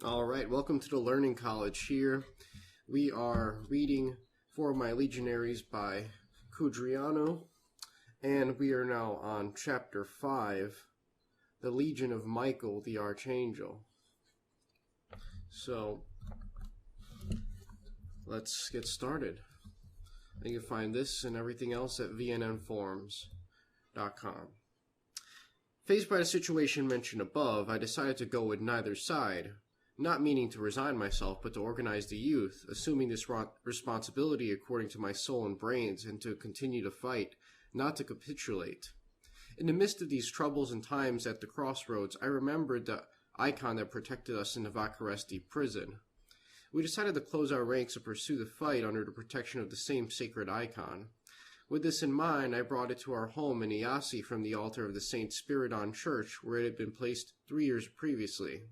All right, welcome to the Learning College here. We are reading For My Legionaries by Codreanu, and we are now on Chapter 5, The Legion of Michael the Archangel. So, let's get started. You can find this and everything else at vnnforums.com. Faced by the situation mentioned above, I decided to go with neither side, not meaning to resign myself, but to organize the youth, assuming this responsibility according to my soul and brains, and to continue to fight, not to capitulate. In the midst of these troubles and times at the crossroads, I remembered the icon that protected us in the Vacaresti prison. We decided to close our ranks and pursue the fight under the protection of the same sacred icon. With this in mind, I brought it to our home in Iasi from the altar of the St. Spiridon Church, where it had been placed 3 years previously.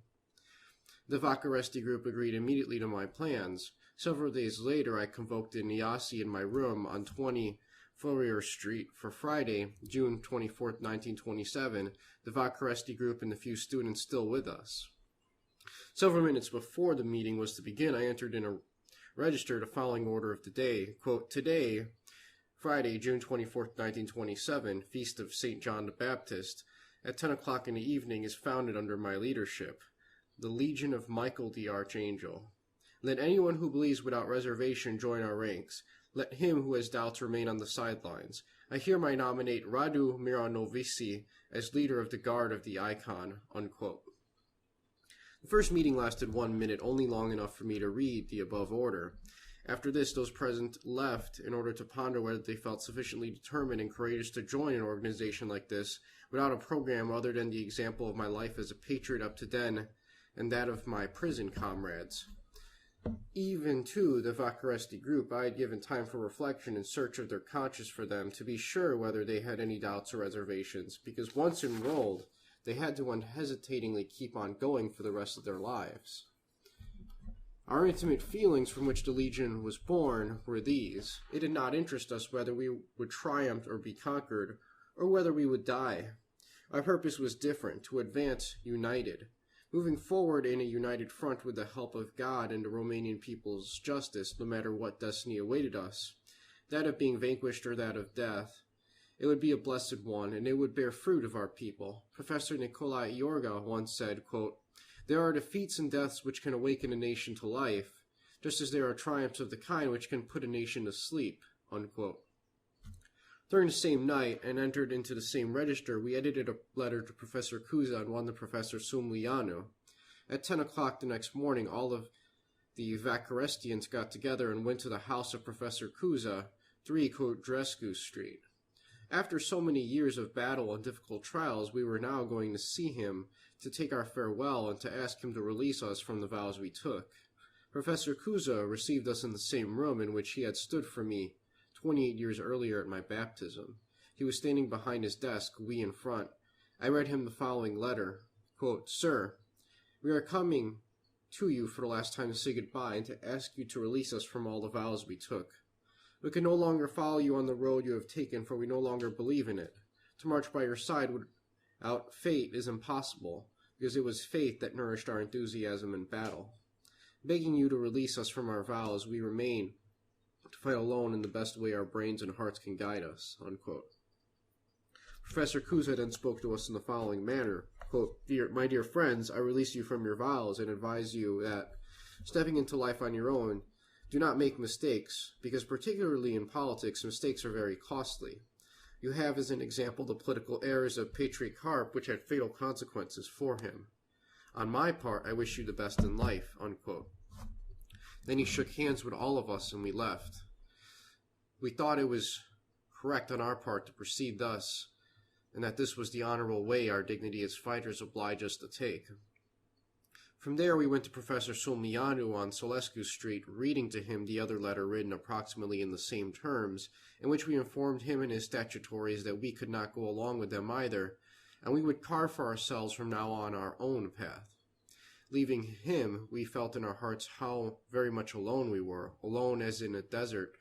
The Vacaresti group agreed immediately to my plans. Several days later, I convoked in Iasi in my room on 20 Fourier Street for Friday, June 24, 1927, the Vacaresti group and the few students still with us. Several minutes before the meeting was to begin, I entered in a register the following order of the day. Quote, today, Friday, June 24, 1927, Feast of St. John the Baptist, at 10 o'clock in the evening is founded under my leadership, the Legion of Michael the Archangel. Let anyone who believes without reservation join our ranks. Let him who has doubts remain on the sidelines. I hereby nominate Radu Miranovici as leader of the guard of the icon. Unquote. The first meeting lasted 1 minute, only long enough for me to read the above order. After this, those present left in order to ponder whether they felt sufficiently determined and courageous to join an organization like this without a program other than the example of my life as a patriot up to then and that of my prison comrades. Even to the Vacaresti group, I had given time for reflection in search of their conscience for them to be sure whether they had any doubts or reservations, because once enrolled, they had to unhesitatingly keep on going for the rest of their lives. Our intimate feelings from which the Legion was born were these. It did not interest us whether we would triumph or be conquered, or whether we would die. Our purpose was different, to advance united, moving forward in a united front with the help of God and the Romanian people's justice, no matter what destiny awaited us, that of being vanquished or that of death. It would be a blessed one, and it would bear fruit of our people. Professor Nicolae Iorga once said, quote, there are defeats and deaths which can awaken a nation to life, just as there are triumphs of the kind which can put a nation to sleep. Unquote. During the same night, and entered into the same register, we edited a letter to Professor Cuza and one to Professor Sumlianu. At 10 o'clock the next morning, all of the Vacarestians got together and went to the house of Professor Cuza, 3 Codrescu Street. After so many years of battle and difficult trials, we were now going to see him, to take our farewell, and to ask him to release us from the vows we took. Professor Cuza received us in the same room in which he had stood for me 28 years earlier at my baptism. He was standing behind his desk, we in front. I read him the following letter. Quote, Sir, we are coming to you for the last time to say goodbye and to ask you to release us from all the vows we took. We can no longer follow you on the road you have taken, for we no longer believe in it. To march by your side without faith is impossible, because it was faith that nourished our enthusiasm in battle. Begging you to release us from our vows, we remain to fight alone in the best way our brains and hearts can guide us. Unquote. Professor Cuza then spoke to us in the following manner. Quote, my dear friends, I release you from your vows and advise you that, stepping into life on your own, do not make mistakes, because particularly in politics, mistakes are very costly. You have as an example the political errors of Patriot Carp, which had fatal consequences for him. On my part, I wish you the best in life. Unquote. Then he shook hands with all of us and we left. We thought it was correct on our part to proceed thus, and that this was the honorable way our dignity as fighters obliged us to take. From there we went to Professor Sulmianu on Solescu Street, reading to him the other letter written approximately in the same terms, in which we informed him and his statutories that we could not go along with them either, and we would carve for ourselves from now on our own path. Leaving him, we felt in our hearts how very much alone we were, alone as in a desert,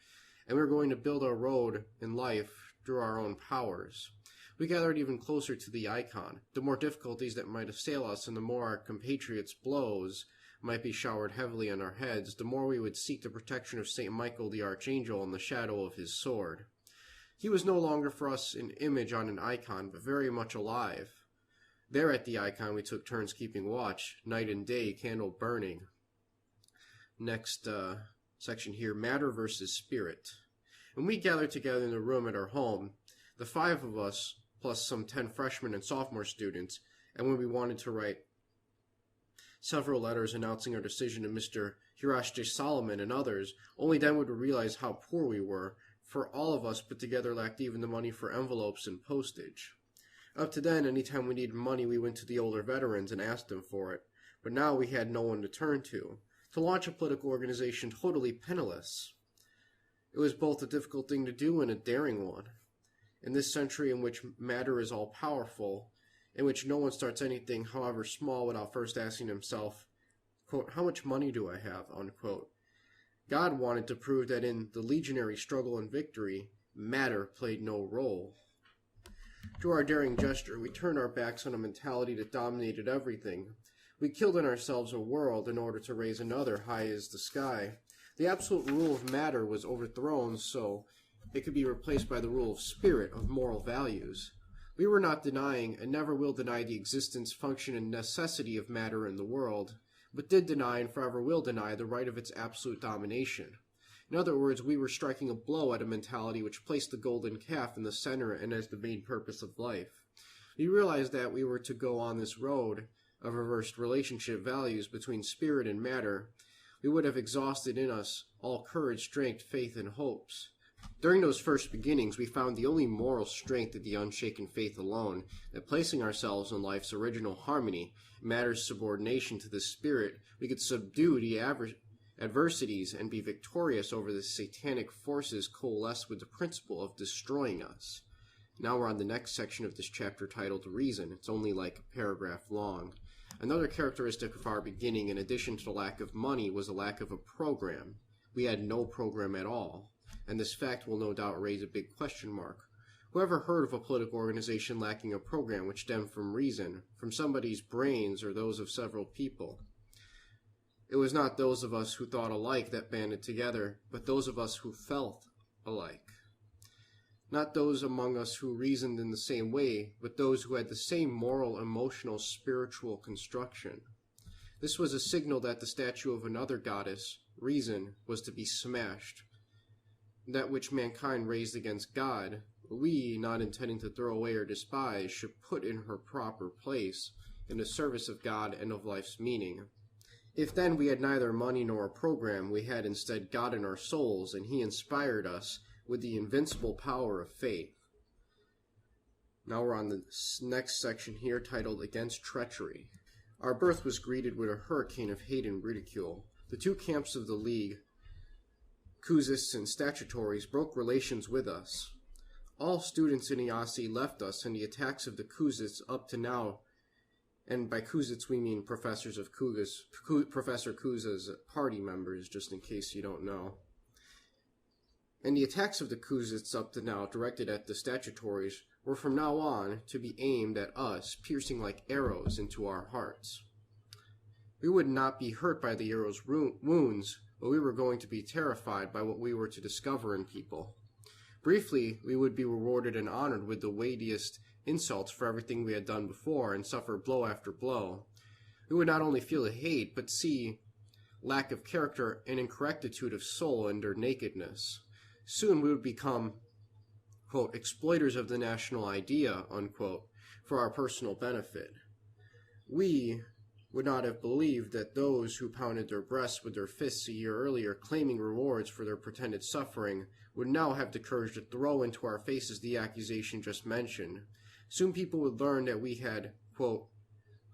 and we were going to build our road in life through our own powers. We gathered even closer to the icon. The more difficulties that might assail us and the more our compatriots' blows might be showered heavily on our heads, the more we would seek the protection of St. Michael the Archangel and the shadow of his sword. He was no longer for us an image on an icon, but very much alive. There at the icon we took turns keeping watch, night and day, candle burning. Next section here, matter versus spirit. When we gathered together in the room at our home, the 5 of us, plus some 10 freshmen and sophomore students, and when we wanted to write several letters announcing our decision to Mr. Hirash Solomon and others, only then would we realize how poor we were, for all of us put together lacked even the money for envelopes and postage. Up to then, any time we needed money, we went to the older veterans and asked them for it, but now we had no one to turn to launch a political organization totally penniless. It was both a difficult thing to do and a daring one. In this century in which matter is all-powerful, in which no one starts anything, however small, without first asking himself, quote, how much money do I have, unquote, God wanted to prove that in the legionary struggle and victory, matter played no role. Through our daring gesture, we turned our backs on a mentality that dominated everything. We killed in ourselves a world in order to raise another high as the sky. The absolute rule of matter was overthrown so it could be replaced by the rule of spirit, of moral values. We were not denying, and never will deny, the existence, function, and necessity of matter in the world, but did deny and forever will deny the right of its absolute domination. In other words, we were striking a blow at a mentality which placed the golden calf in the center and as the main purpose of life. We realized that we were to go on this road of reversed relationship values between spirit and matter. We would have exhausted in us all courage, strength, faith, and hopes. During those first beginnings, we found the only moral strength in the unshaken faith alone, that placing ourselves in life's original harmony, matter's subordination to the spirit, we could subdue the adversities and be victorious over the satanic forces coalesced with the principle of destroying us. Now we're on the next section of this chapter titled Reason. It's only like a paragraph long. Another characteristic of our beginning, in addition to the lack of money, was a lack of a program. We had no program at all, and this fact will no doubt raise a big question mark. Whoever heard of a political organization lacking a program which stemmed from reason, from somebody's brains or those of several people? It was not those of us who thought alike that banded together, but those of us who felt alike. Not those among us who reasoned in the same way, but those who had the same moral, emotional, spiritual construction. This was a signal that the statue of another goddess, reason, was to be smashed. That which mankind raised against God, we, not intending to throw away or despise, should put in her proper place, in the service of God and of life's meaning. If then we had neither money nor a program, we had instead God in our souls, and he inspired us with the invincible power of faith. Now we're on the next section here titled Against Treachery. Our birth was greeted with a hurricane of hate and ridicule. The two camps of the League, Kuzists and Statutories, broke relations with us. All students in Iasi left us, and the attacks of the Kuzists up to now, and by Kuzists we mean professors of Professor Kuza's party members, just in case you don't know. And the attacks of the Kuzists up to now, directed at the Statutories, were from now on to be aimed at us, piercing like arrows into our hearts. We would not be hurt by the arrows' wounds, but we were going to be terrified by what we were to discover in people. Briefly, we would be rewarded and honored with the weightiest insults for everything we had done before, and suffer blow after blow. We would not only feel hate, but see lack of character and incorrectitude of soul in their nakedness. Soon we would become, quote, exploiters of the national idea, unquote, for our personal benefit. We would not have believed that those who pounded their breasts with their fists a year earlier, claiming rewards for their pretended suffering, would now have the courage to throw into our faces the accusation just mentioned. Soon people would learn that we had, quote,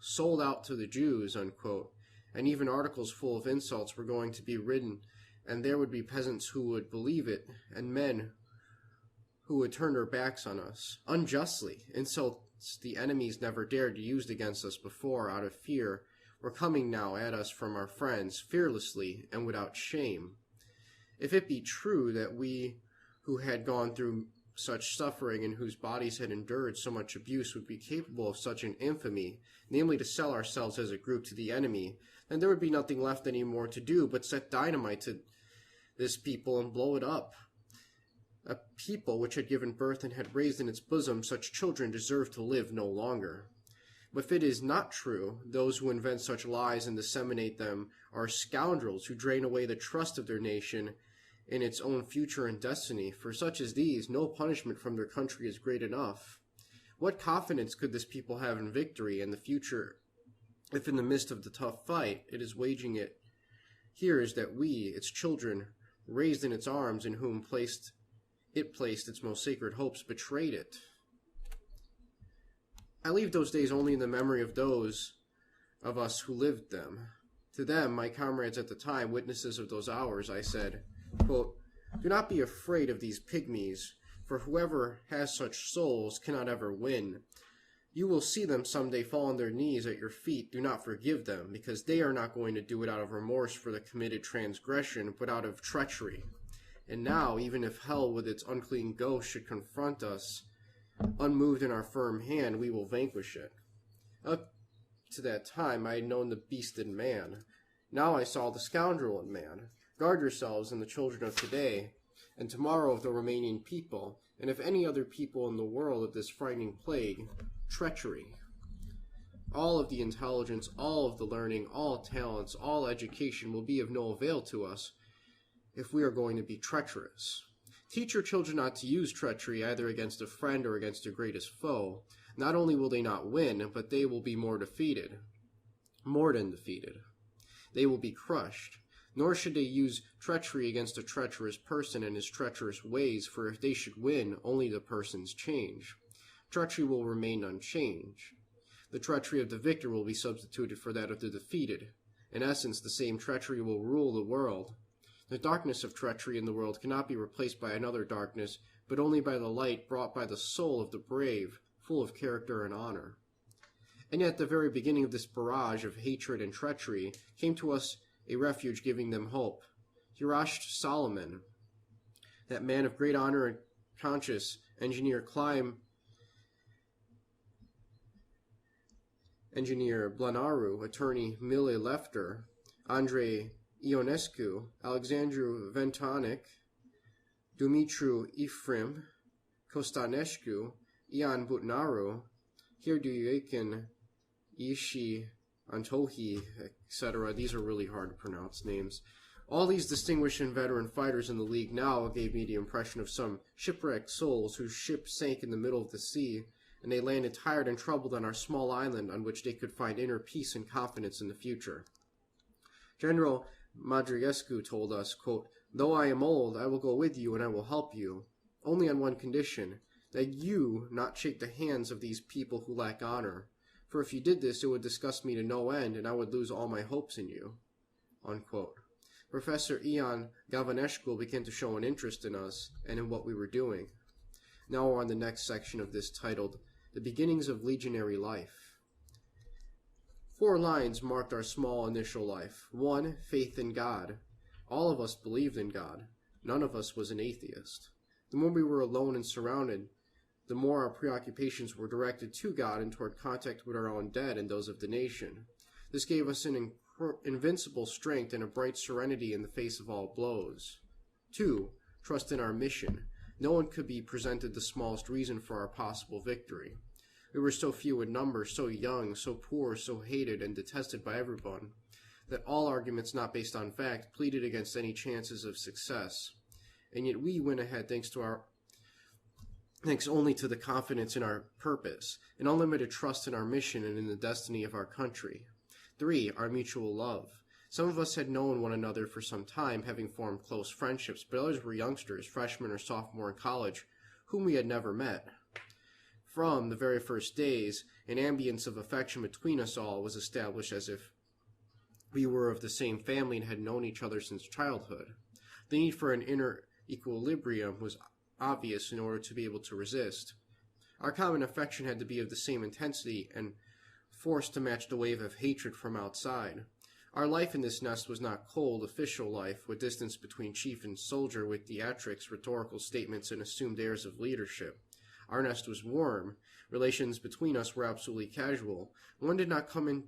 sold out to the Jews, unquote, and even articles full of insults were going to be written, and there would be peasants who would believe it, and men who would turn their backs on us, unjustly. Insults the enemies never dared to use against us before, out of fear, were coming now at us from our friends, fearlessly and without shame. If it be true that we who had gone through such suffering and whose bodies had endured so much abuse would be capable of such an infamy, namely to sell ourselves as a group to the enemy, then there would be nothing left any more to do but set dynamite to this people and blow it up. A people which had given birth and had raised in its bosom such children deserved to live no longer. But if it is not true, those who invent such lies and disseminate them are scoundrels who drain away the trust of their nation in its own future and destiny. For such as these, no punishment from their country is great enough. What confidence could this people have in victory and the future if in the midst of the tough fight it is waging it hears that we, its children, raised in its arms, in whom placed its most sacred hopes, betrayed it? I leave those days only in the memory of those of us who lived them. To them, my comrades at the time, witnesses of those hours, I said, quote, "Do not be afraid of these pygmies, for whoever has such souls cannot ever win. You will see them someday fall on their knees at your feet. Do not forgive them, because they are not going to do it out of remorse for the committed transgression, but out of treachery. And now, even if hell with its unclean ghost should confront us, unmoved in our firm hand, we will vanquish it." Up to that time, I had known the beast in man. Now I saw the scoundrel in man. Guard yourselves and the children of today, and tomorrow of the remaining people, and of any other people in the world of this frightening plague, treachery. All of the intelligence, all of the learning, all talents, all education will be of no avail to us if we are going to be treacherous. Teach your children not to use treachery either against a friend or against their greatest foe. Not only will they not win, but they will be more than defeated. They will be crushed. Nor should they use treachery against a treacherous person and his treacherous ways, for if they should win, only the persons change. Treachery will remain unchanged. The treachery of the victor will be substituted for that of the defeated. In essence, the same treachery will rule the world. The darkness of treachery in the world cannot be replaced by another darkness, but only by the light brought by the soul of the brave, full of character and honor. And yet the very beginning of this barrage of hatred and treachery came to us a refuge giving them hope. Hirash Solomon, that man of great honor and conscience, engineer Blanaru, attorney Mile Lefter, Andrei Ionescu, Alexandru Ventonic, Dumitru Ephraim, Kostanescu, Ian Butnaru, Hirduyakin, Ishi Antohi, etc. These are really hard to pronounce names. All these distinguished and veteran fighters in the League now gave me the impression of some shipwrecked souls whose ship sank in the middle of the sea, and they landed tired and troubled on our small island on which they could find inner peace and confidence in the future. General Madrigescu told us, quote, "Though I am old, I will go with you and I will help you, only on one condition, that you not shake the hands of these people who lack honor. For if you did this, it would disgust me to no end, and I would lose all my hopes in you." Unquote. Professor Ian Gavanescu began to show an interest in us and in what we were doing. Now we're on the next section of this, titled, "The Beginnings of Legionary Life." 4 lines marked our small initial life. 1. Faith in God. All of us believed in God. None of us was an atheist. The more we were alone and surrounded, the more our preoccupations were directed to God and toward contact with our own dead and those of the nation. This gave us an invincible strength and a bright serenity in the face of all blows. 2. Trust in our mission. No one could be presented the smallest reason for our possible victory. We were so few in number, so young, so poor, so hated and detested by everyone, that all arguments not based on fact pleaded against any chances of success. And yet we went ahead thanks only to the confidence in our purpose, an unlimited trust in our mission and in the destiny of our country. 3. Our mutual love. Some of us had known one another for some time, having formed close friendships, but others were youngsters, freshmen or sophomore in college, whom we had never met. From the very first days, an ambience of affection between us all was established as if we were of the same family and had known each other since childhood. The need for an inner equilibrium was obvious in order to be able to resist. Our common affection had to be of the same intensity and force to match the wave of hatred from outside. Our life in this nest was not cold, official life, with distance between chief and soldier, with theatrics, rhetorical statements, and assumed airs of leadership. Our nest was warm. Relations between us were absolutely casual. One did not come in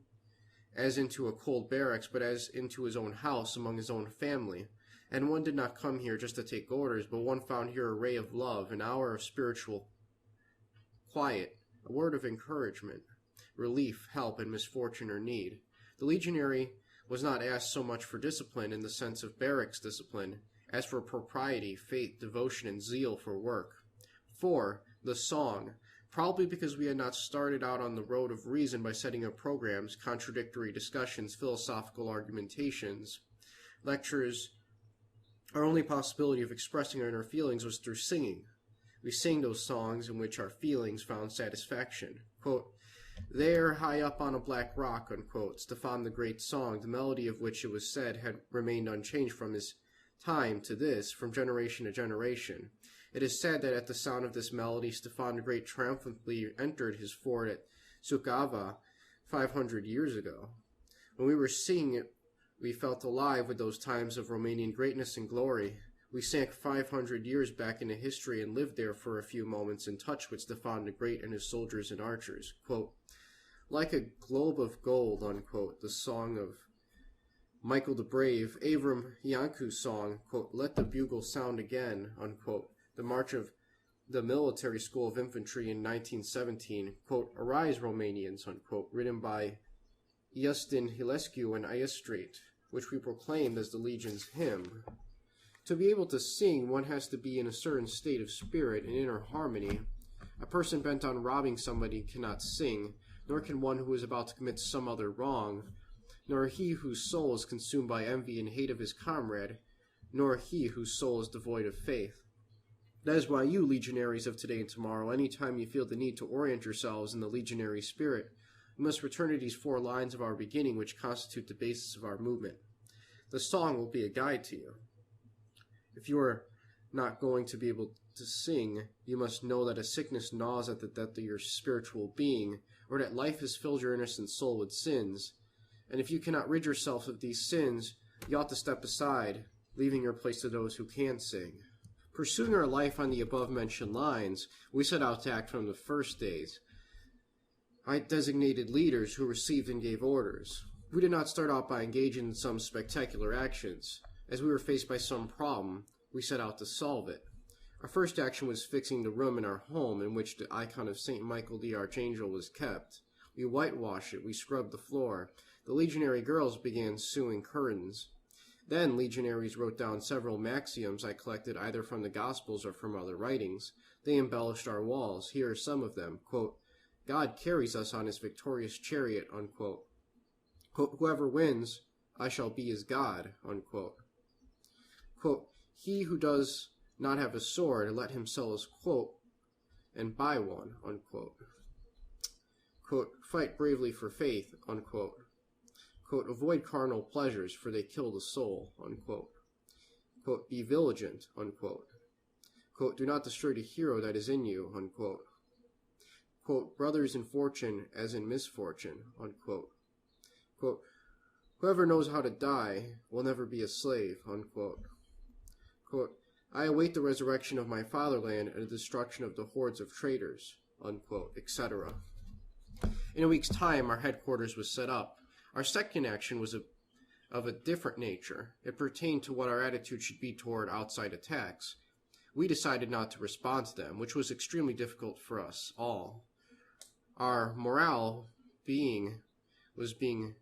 as into a cold barracks, but as into his own house, among his own family. And one did not come here just to take orders, but one found here a ray of love, an hour of spiritual quiet, a word of encouragement, relief, help, in misfortune or need. The legionary was not asked so much for discipline in the sense of barracks discipline, as for propriety, faith, devotion, and zeal for work. 4. The song. Probably because we had not started out on the road of reason by setting up programs, contradictory discussions, philosophical argumentations, lectures, our only possibility of expressing our inner feelings was through singing. We sang those songs in which our feelings found satisfaction. Quote, "There, high up on a black rock," unquote, Stefan the Great's song, the melody of which it was said had remained unchanged from his time to this, from generation to generation. It is said that at the sound of this melody, Stefan the Great triumphantly entered his fort at Suceava 500 years ago. When we were singing it, we felt alive with those times of Romanian greatness and glory. We sank 500 years back into history and lived there for a few moments in touch with Stefan the Great and his soldiers and archers. Quote, "Like a globe of gold," unquote, the song of Michael the Brave, Avram Yanku's song, quote, "Let the bugle sound again," unquote, the march of the Military School of Infantry in 1917, quote, "Arise, Romanians," unquote, written by Iustin Hilescu and Iustrate, which we proclaimed as the Legion's hymn. To be able to sing, one has to be in a certain state of spirit and inner harmony. A person bent on robbing somebody cannot sing, nor can one who is about to commit some other wrong, nor he whose soul is consumed by envy and hate of his comrade, nor he whose soul is devoid of faith. That is why you, legionaries of today and tomorrow, any time you feel the need to orient yourselves in the legionary spirit, you must return to these 4 lines of our beginning, which constitute the basis of our movement. The song will be a guide to you. If you are not going to be able to sing, you must know that a sickness gnaws at the depth of your spiritual being, or that life has filled your innocent soul with sins. And if you cannot rid yourself of these sins, you ought to step aside, leaving your place to those who can sing. Pursuing our life on the above-mentioned lines, we set out to act from the first days. I designated leaders who received and gave orders. We did not start out by engaging in some spectacular actions. As we were faced by some problem, we set out to solve it. Our first action was fixing the room in our home in which the icon of St. Michael the Archangel was kept. We whitewashed it, we scrubbed the floor. The legionary girls began sewing curtains. Then legionaries wrote down several maxioms I collected either from the Gospels or from other writings. They embellished our walls. Here are some of them. Quote, "God carries us on his victorious chariot," unquote. Quote, "Whoever wins, I shall be his God," unquote. Quote, "He who does not have a sword, let him sell his cloak and buy one," unquote. Quote, "Fight bravely for faith," unquote. Quote, "Avoid carnal pleasures, for they kill the soul," unquote. Quote, "Be vigilant," unquote. Quote, "Do not destroy the hero that is in you," unquote. Quote, "Brothers in fortune as in misfortune," unquote. Quote, "Whoever knows how to die will never be a slave," unquote. Quote, "I await the resurrection of my fatherland and the destruction of the hordes of traitors," unquote, etc. In a week's time, our headquarters was set up. Our second action was of a different nature. It pertained to what our attitude should be toward outside attacks. We decided not to respond to them, which was extremely difficult for us all. Our morale was being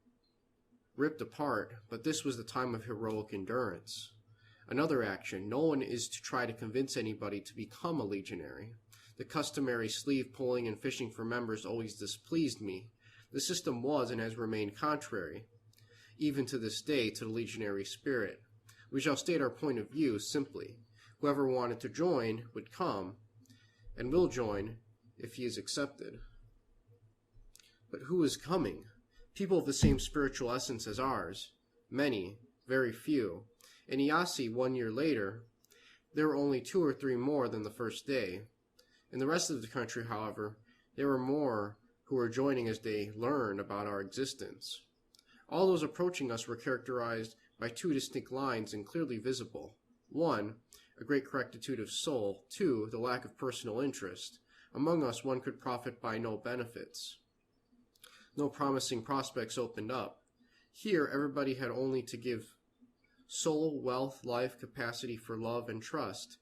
ripped apart, but this was the time of heroic endurance. Another action, no one is to try to convince anybody to become a legionary. The customary sleeve pulling and fishing for members always displeased me. The system was and has remained contrary, even to this day, to the legionary spirit. We shall state our point of view simply. Whoever wanted to join would come, and will join if he is accepted. But who is coming? People of the same spiritual essence as ours. Many, very few. In Iasi 1 year later, there were only 2 or 3 more than the first day. In the rest of the country, however, there were more who were joining as they learned about our existence. All those approaching us were characterized by two distinct lines and clearly visible. 1, a great correctitude of soul. 2, the lack of personal interest. Among us, one could profit by no benefits. No promising prospects opened up. Here, everybody had only to give soul, wealth, life, capacity for love and trust.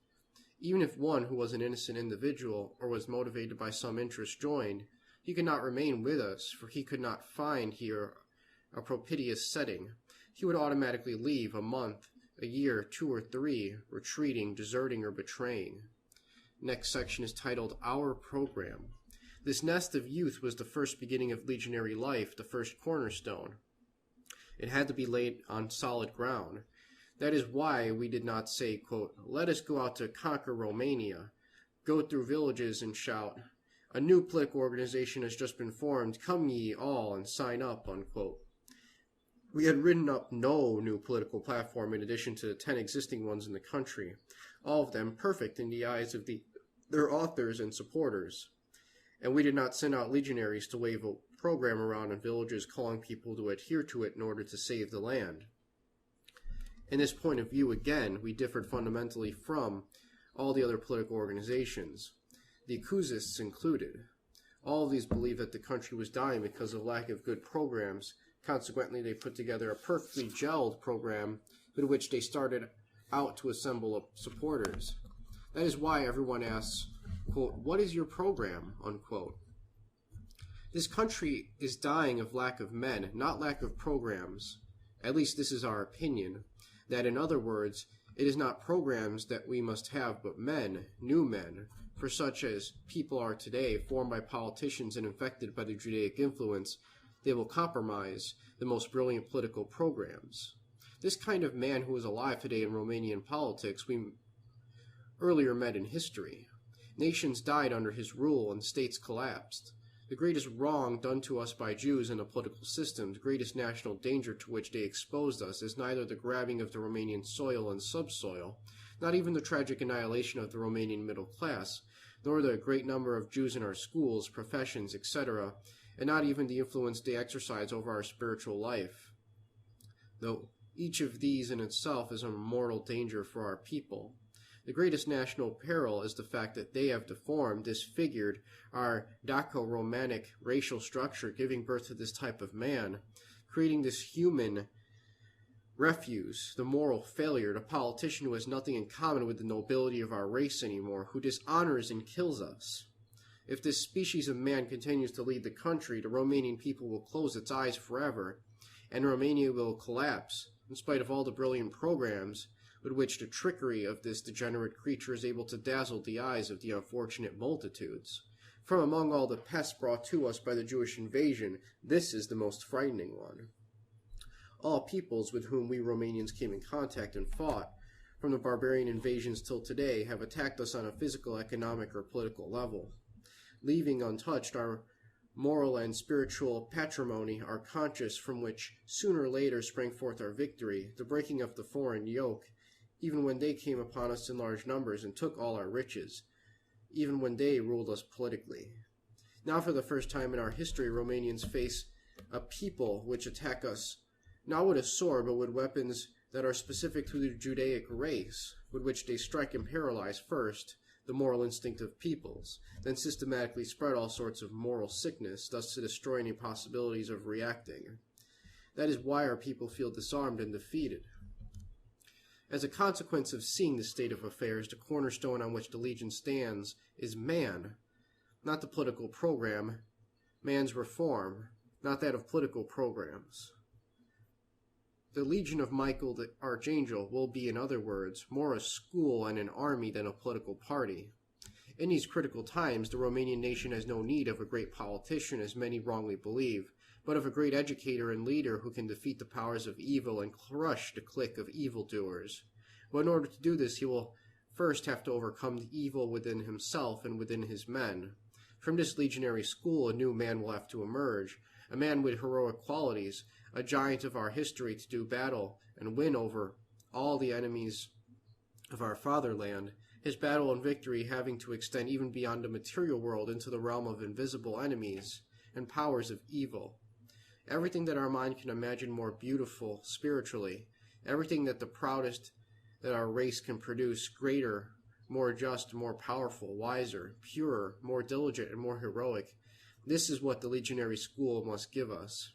Even if one who was an innocent individual or was motivated by some interest joined, he could not remain with us, for he could not find here a propitious setting. He would automatically leave a month, a year, 2 or 3, retreating, deserting, or betraying. Next section is titled Our Program. This nest of youth was the first beginning of legionary life, the first cornerstone. It had to be laid on solid ground. That is why we did not say, quote, "Let us go out to conquer Romania," go through villages and shout, "A new political organization has just been formed, come ye all and sign up," unquote. We had written up no new political platform in addition to the 10 existing ones in the country, all of them perfect in the eyes of their authors and supporters. And we did not send out legionaries to wave a program around in villages calling people to adhere to it in order to save the land. In this point of view, again, we differed fundamentally from all the other political organizations, the Akuzists included. All of these believed that the country was dying because of lack of good programs. Consequently, they put together a perfectly gelled program with which they started out to assemble supporters. That is why everyone asks, quote, "What is your program?" unquote. This country is dying of lack of men, not lack of programs. At least this is our opinion. That, in other words, it is not programs that we must have, but men, new men, for such as people are today, formed by politicians and infected by the Judaic influence. They will compromise the most brilliant political programs. This kind of man who is alive today in Romanian politics we earlier met in history. Nations died under his rule and states collapsed. The greatest wrong done to us by Jews in the political system, the greatest national danger to which they exposed us, is neither the grabbing of the Romanian soil and subsoil, not even the tragic annihilation of the Romanian middle class, nor the great number of Jews in our schools, professions, etc., and not even the influence they exercise over our spiritual life, though each of these in itself is a mortal danger for our people. The greatest national peril is the fact that they have deformed, disfigured our Daco-Romanic racial structure, giving birth to this type of man, creating this human refuse, the moral failure, the politician who has nothing in common with the nobility of our race anymore, who dishonors and kills us. If this species of man continues to lead the country, the Romanian people will close its eyes forever, and Romania will collapse, in spite of all the brilliant programs with which the trickery of this degenerate creature is able to dazzle the eyes of the unfortunate multitudes. From among all the pests brought to us by the Jewish invasion, this is the most frightening one. All peoples with whom we Romanians came in contact and fought, from the barbarian invasions till today, have attacked us on a physical, economic, or political level, leaving untouched our moral and spiritual patrimony, our conscience from which sooner or later sprang forth our victory, the breaking of the foreign yoke, even when they came upon us in large numbers and took all our riches, even when they ruled us politically. Now for the first time in our history, Romanians face a people which attack us not with a sword, but with weapons that are specific to the Judaic race, with which they strike and paralyze first the moral instinct of peoples, then systematically spread all sorts of moral sickness, thus to destroy any possibilities of reacting. That is why our people feel disarmed and defeated. As a consequence of seeing this state of affairs, the cornerstone on which the Legion stands is man, not the political program, man's reform, not that of political programs. The Legion of Michael the Archangel will be, in other words, more a school and an army than a political party. In these critical times, the Romanian nation has no need of a great politician, as many wrongly believe, but of a great educator and leader who can defeat the powers of evil and crush the clique of evildoers. But in order to do this, he will first have to overcome the evil within himself and within his men. From this legionary school, a new man will have to emerge, a man with heroic qualities, a giant of our history to do battle and win over all the enemies of our fatherland, his battle and victory having to extend even beyond the material world into the realm of invisible enemies and powers of evil. everything that our mind can imagine more beautiful spiritually, everything that the proudest that our race can produce, greater, more just, more powerful, wiser, purer, more diligent, and more heroic. This is what the Legionary School must give us.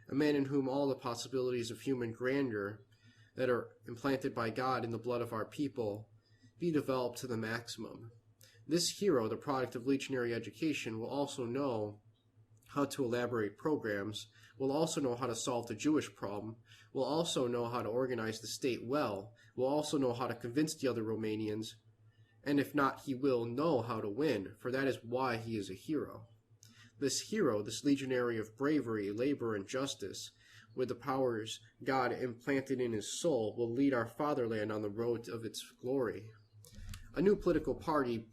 A man in whom all the possibilities of human grandeur that are implanted by God in the blood of our people be developed to the maximum. This hero, the product of legionary education, will also know how to elaborate programs, will also know how to solve the Jewish problem, will also know how to organize the state well, will also know how to convince the other Romanians, and if not, he will know how to win, for that is why he is a hero. This hero, this legionary of bravery, labor, and justice, with the powers God implanted in his soul, will lead our fatherland on the road of its glory. A new political party,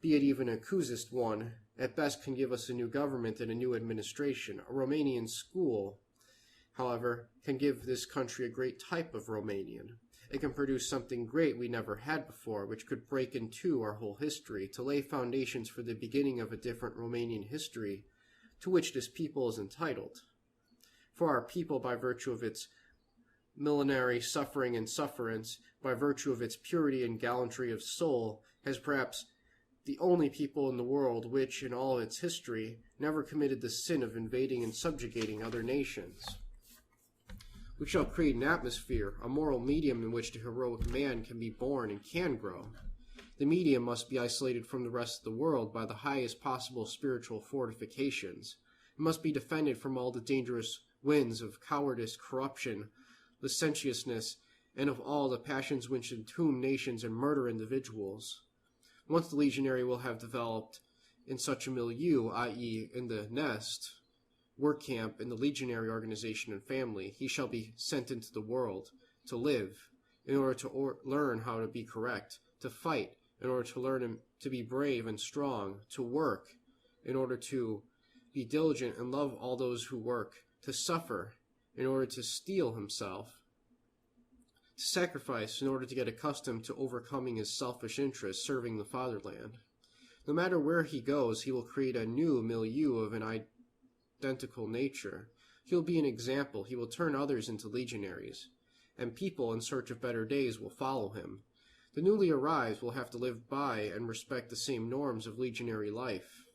be it even a Kuzist one, at best can give us a new government and a new administration. A Romanian school, however, can give this country a great type of Romanian. It can produce something great we never had before, which could break in two our whole history, to lay foundations for the beginning of a different Romanian history, to which this people is entitled. For our people, by virtue of its millenary suffering and sufferance, by virtue of its purity and gallantry of soul, has perhaps the only people in the world which, in all its history, never committed the sin of invading and subjugating other nations. We shall create an atmosphere, a moral medium in which the heroic man can be born and can grow. The medium must be isolated from the rest of the world by the highest possible spiritual fortifications. It must be defended from all the dangerous winds of cowardice, corruption, licentiousness, and of all the passions which entomb nations and murder individuals. Once the legionary will have developed in such a milieu, i.e., in the nest, work camp, in the legionary organization and family, he shall be sent into the world to live, in order to learn how to be correct, to fight, in order to learn to be brave and strong, to work, in order to be diligent and love all those who work, to suffer, in order to steel himself, to sacrifice in order to get accustomed to overcoming his selfish interests, serving the fatherland. No matter where he goes, he will create a new milieu of an identical nature. He will be an example. He will turn others into legionaries, and people in search of better days will follow him. The newly arrived will have to live by and respect the same norms of legionary life.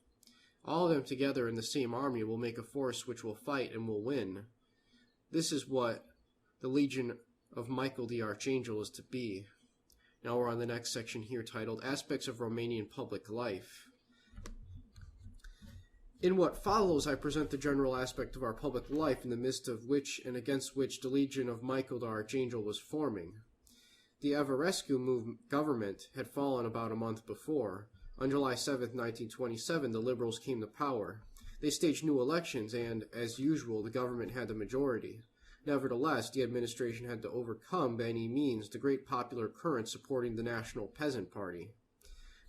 All of them together in the same army will make a force which will fight and will win. This is what the Legion of Michael the Archangel is to be. Now we're on the next section here titled Aspects of Romanian Public Life. In what follows, I present the general aspect of our public life in the midst of which and against which the Legion of Michael the Archangel was forming. The Averescu government had fallen about a month before. On July 7, 1927, the Liberals came to power. They staged new elections and, as usual, the government had the majority. Nevertheless, the administration had to overcome by any means the great popular current supporting the National Peasant Party.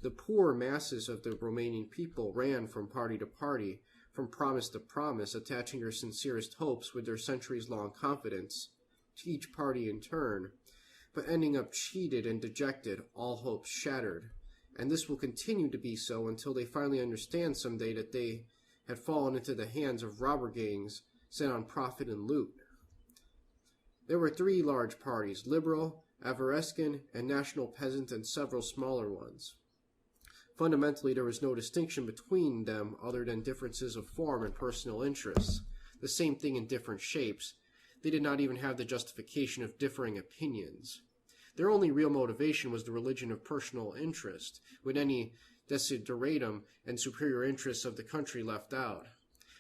The poor masses of the Romanian people ran from party to party, from promise to promise, attaching their sincerest hopes with their centuries-long confidence to each party in turn, but ending up cheated and dejected, all hopes shattered. And this will continue to be so until they finally understand someday that they had fallen into the hands of robber gangs set on profit and loot. There were three large parties, Liberal, Averescan, and National Peasant, and several smaller ones. Fundamentally, there was no distinction between them other than differences of form and personal interests. The same thing in different shapes. They did not even have the justification of differing opinions. Their only real motivation was the religion of personal interest, with any desideratum and superior interests of the country left out.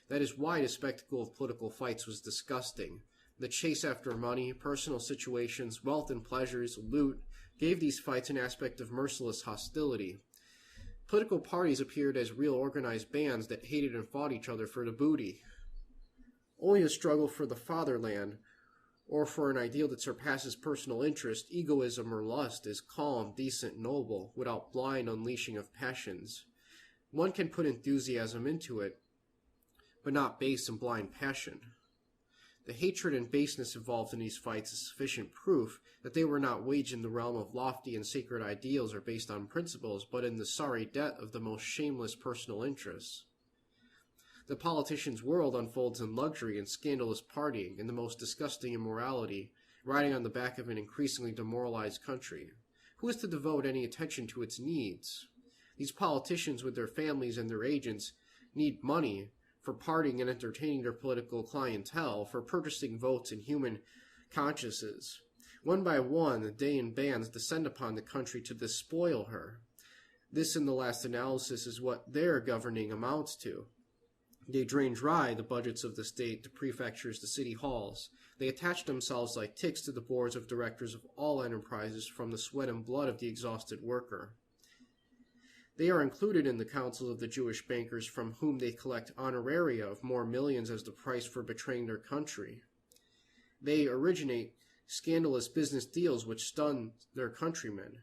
That is why the spectacle of political fights was disgusting. The chase after money, personal situations, wealth and pleasures, loot, gave these fights an aspect of merciless hostility. Political parties appeared as real organized bands that hated and fought each other for the booty. Only a struggle for the fatherland, or for an ideal that surpasses personal interest, egoism, or lust, is calm, decent, noble, without blind unleashing of passions. One can put enthusiasm into it, but not base and blind passion. The hatred and baseness involved in these fights is sufficient proof that they were not waged in the realm of lofty and sacred ideals or based on principles, but in the sorry debt of the most shameless personal interests. The politicians' world unfolds in luxury and scandalous partying and the most disgusting immorality, riding on the back of an increasingly demoralized country. Who is to devote any attention to its needs? These politicians with their families and their agents need money for partying and entertaining their political clientele, for purchasing votes and human consciences. One by one, they in bands descend upon the country to despoil her. This, in the last analysis, is what their governing amounts to. They drain dry the budgets of the state, the prefectures, the city halls. They attach themselves like ticks to the boards of directors of all enterprises from the sweat and blood of the exhausted worker. They are included in the councils of the Jewish bankers from whom they collect honoraria of more millions as the price for betraying their country. They originate scandalous business deals which stun their countrymen.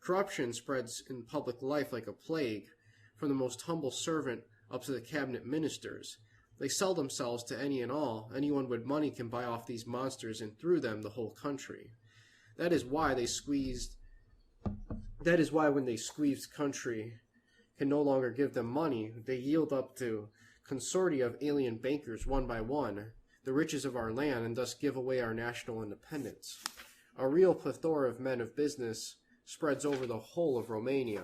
Corruption spreads in public life like a plague, from the most humble servant up to the cabinet ministers. They sell themselves to any and all. Anyone with money can buy off these monsters, and through them the whole country. That is why when they squeezed country can no longer give them money, they yield up to consortia of alien bankers one by one, the riches of our land, and thus give away our national independence. A real plethora of men of business spreads over the whole of Romania,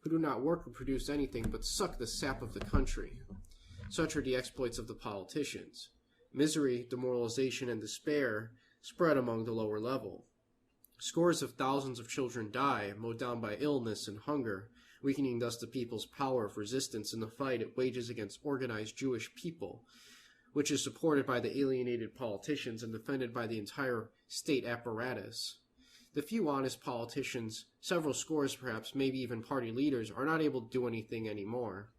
who do not work or produce anything but suck the sap of the country. Such are the exploits of the politicians. Misery, demoralization, and despair spread among the lower level. Scores of thousands of children die, mowed down by illness and hunger, weakening thus the people's power of resistance in the fight it wages against organized Jewish people, which is supported by the alienated politicians and defended by the entire state apparatus. The few honest politicians, several scores perhaps, maybe even party leaders, are not able to do anything anymore.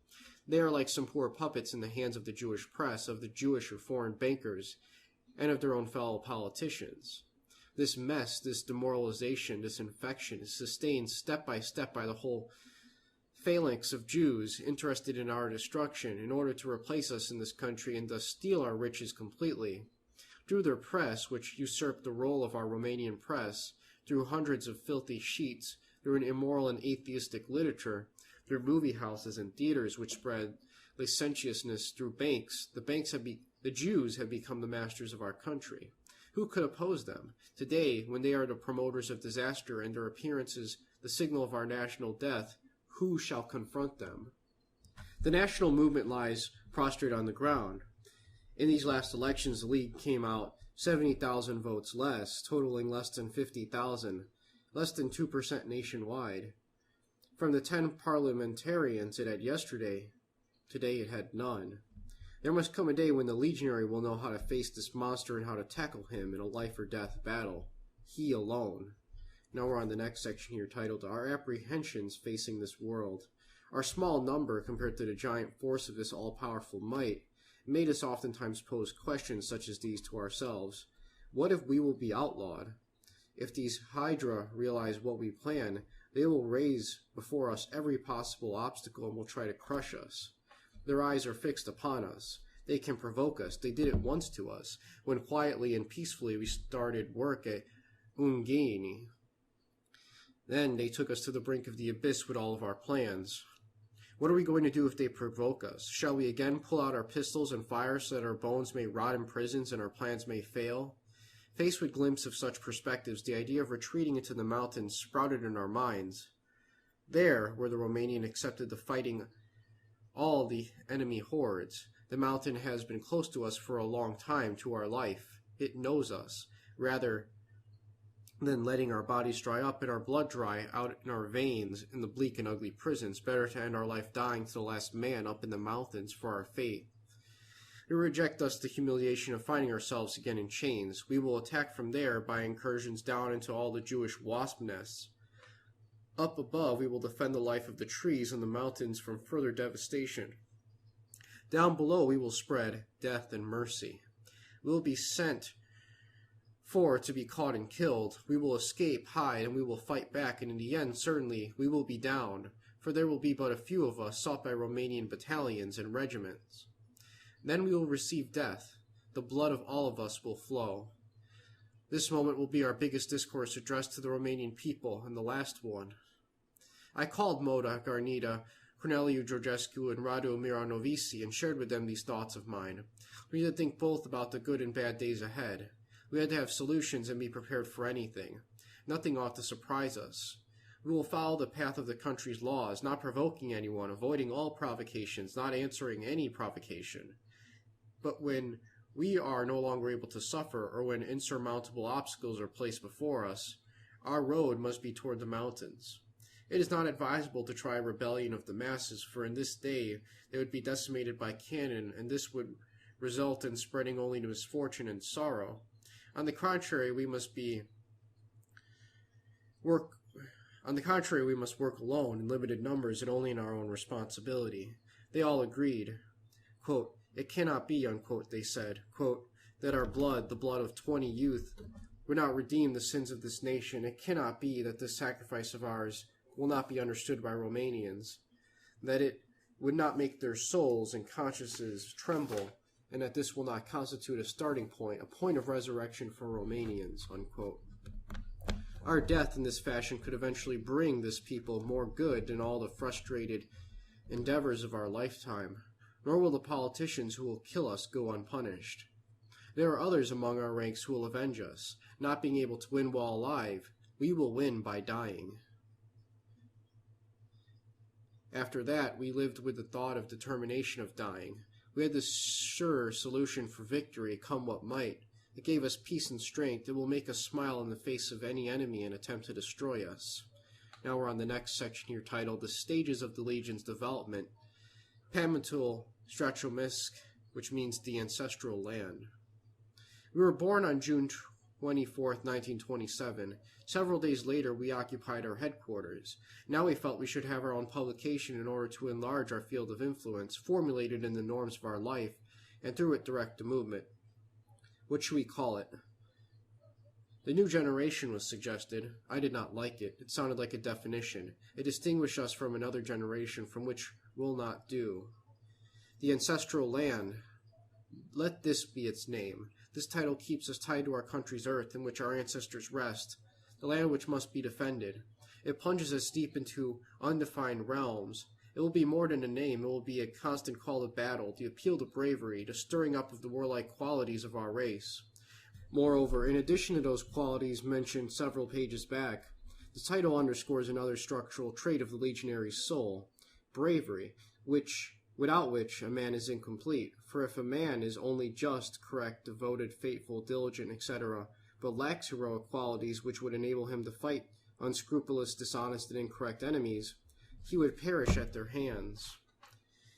They are like some poor puppets in the hands of the Jewish press, of the Jewish or foreign bankers, and of their own fellow politicians. This mess, this demoralization, this infection is sustained step by the whole phalanx of Jews interested in our destruction in order to replace us in this country and thus steal our riches completely. Through their press, which usurped the role of our Romanian press, through hundreds of filthy sheets, through an immoral and atheistic literature, through movie houses and theaters which spread licentiousness, through banks, the Jews have become the masters of our country. Who could oppose them? Today, when they are the promoters of disaster and their appearances the signal of our national death, who shall confront them? The national movement lies prostrate on the ground. In these last elections, the League came out 70,000 votes less, totaling less than 50,000, less than 2% nationwide. From the 10 parliamentarians it had yesterday, today it had none. There must come a day when the legionary will know how to face this monster and how to tackle him in a life-or-death battle. He alone. Now we're on the next section here titled, Our Apprehensions Facing This World. Our small number, compared to the giant force of this all-powerful might, made us oftentimes pose questions such as these to ourselves. What if we will be outlawed? If these Hydra realize what we plan, they will raise before us every possible obstacle and will try to crush us. Their eyes are fixed upon us. They can provoke us. They did it once to us, when quietly and peacefully we started work at Ungheni. Then they took us to the brink of the abyss with all of our plans. What are we going to do if they provoke us? Shall we again pull out our pistols and fire so that our bones may rot in prisons and our plans may fail? Faced with glimpses of such perspectives, the idea of retreating into the mountains sprouted in our minds. There, where the Romanian accepted the fighting all the enemy hordes, the mountain has been close to us for a long time, to our life. It knows us, rather than letting our bodies dry up and our blood dry out in our veins in the bleak and ugly prisons. Better to end our life dying to the last man up in the mountains for our fate. We reject thus the humiliation of finding ourselves again in chains. We will attack from there by incursions down into all the Jewish wasp nests. Up above, we will defend the life of the trees and the mountains from further devastation. Down below, we will spread death and mercy. We will be sent for to be caught and killed. We will escape, hide, and we will fight back, and in the end, certainly, we will be downed, for there will be but a few of us sought by Romanian battalions and regiments. Then we will receive death. The blood of all of us will flow. This moment will be our biggest discourse addressed to the Romanian people, and the last one. I called Moda Garnida Corneliu Codreanu and Radu Miranovici, and shared with them these thoughts of mine. We had to think both about the good and bad days ahead. We had to have solutions and be prepared for anything. Nothing ought to surprise us. We will follow the path of the country's laws, not provoking anyone, avoiding all provocations, not answering any provocation. But when we are no longer able to suffer, or when insurmountable obstacles are placed before us, our road must be toward the mountains. It is not advisable to try a rebellion of the masses, for in this day they would be decimated by cannon, and this would result in spreading only misfortune and sorrow. On the contrary, we must work alone in limited numbers and only in our own responsibility. They all agreed. Quote, "It cannot be," unquote, they said, quote, "that our blood, the blood of 20 youth, would not redeem the sins of this nation. It cannot be that this sacrifice of ours will not be understood by Romanians, that it would not make their souls and consciences tremble, and that this will not constitute a starting point, a point of resurrection for Romanians," unquote. Our death in this fashion could eventually bring this people more good than all the frustrated endeavors of our lifetime, nor will the politicians who will kill us go unpunished. There are others among our ranks who will avenge us. Not being able to win while alive, we will win by dying. After that, we lived with the thought of determination of dying. We had the sure solution for victory, come what might. It gave us peace and strength. It will make us smile in the face of any enemy and attempt to destroy us. Now we're on the next section here titled The Stages of the Legion's Development. Pamitul Strachomisk, which means the ancestral land. We were born on June 24th, 1927. Several days later, we occupied our headquarters. Now we felt we should have our own publication in order to enlarge our field of influence, formulated in the norms of our life, and through it direct the movement. What should we call it? The new generation was suggested. I did not like it. It sounded like a definition. It distinguished us from another generation from which will not do. The ancestral land. Let this be its name. This title keeps us tied to our country's earth in which our ancestors rest, the land which must be defended. It plunges us deep into undefined realms. It will be more than a name. It will be a constant call to battle, the appeal to bravery, the stirring up of the warlike qualities of our race. Moreover, in addition to those qualities mentioned several pages back, the title underscores another structural trait of the legionary's soul, bravery, without which a man is incomplete. For if a man is only just, correct, devoted, faithful, diligent, etc., but lacks heroic qualities which would enable him to fight unscrupulous, dishonest, and incorrect enemies, he would perish at their hands.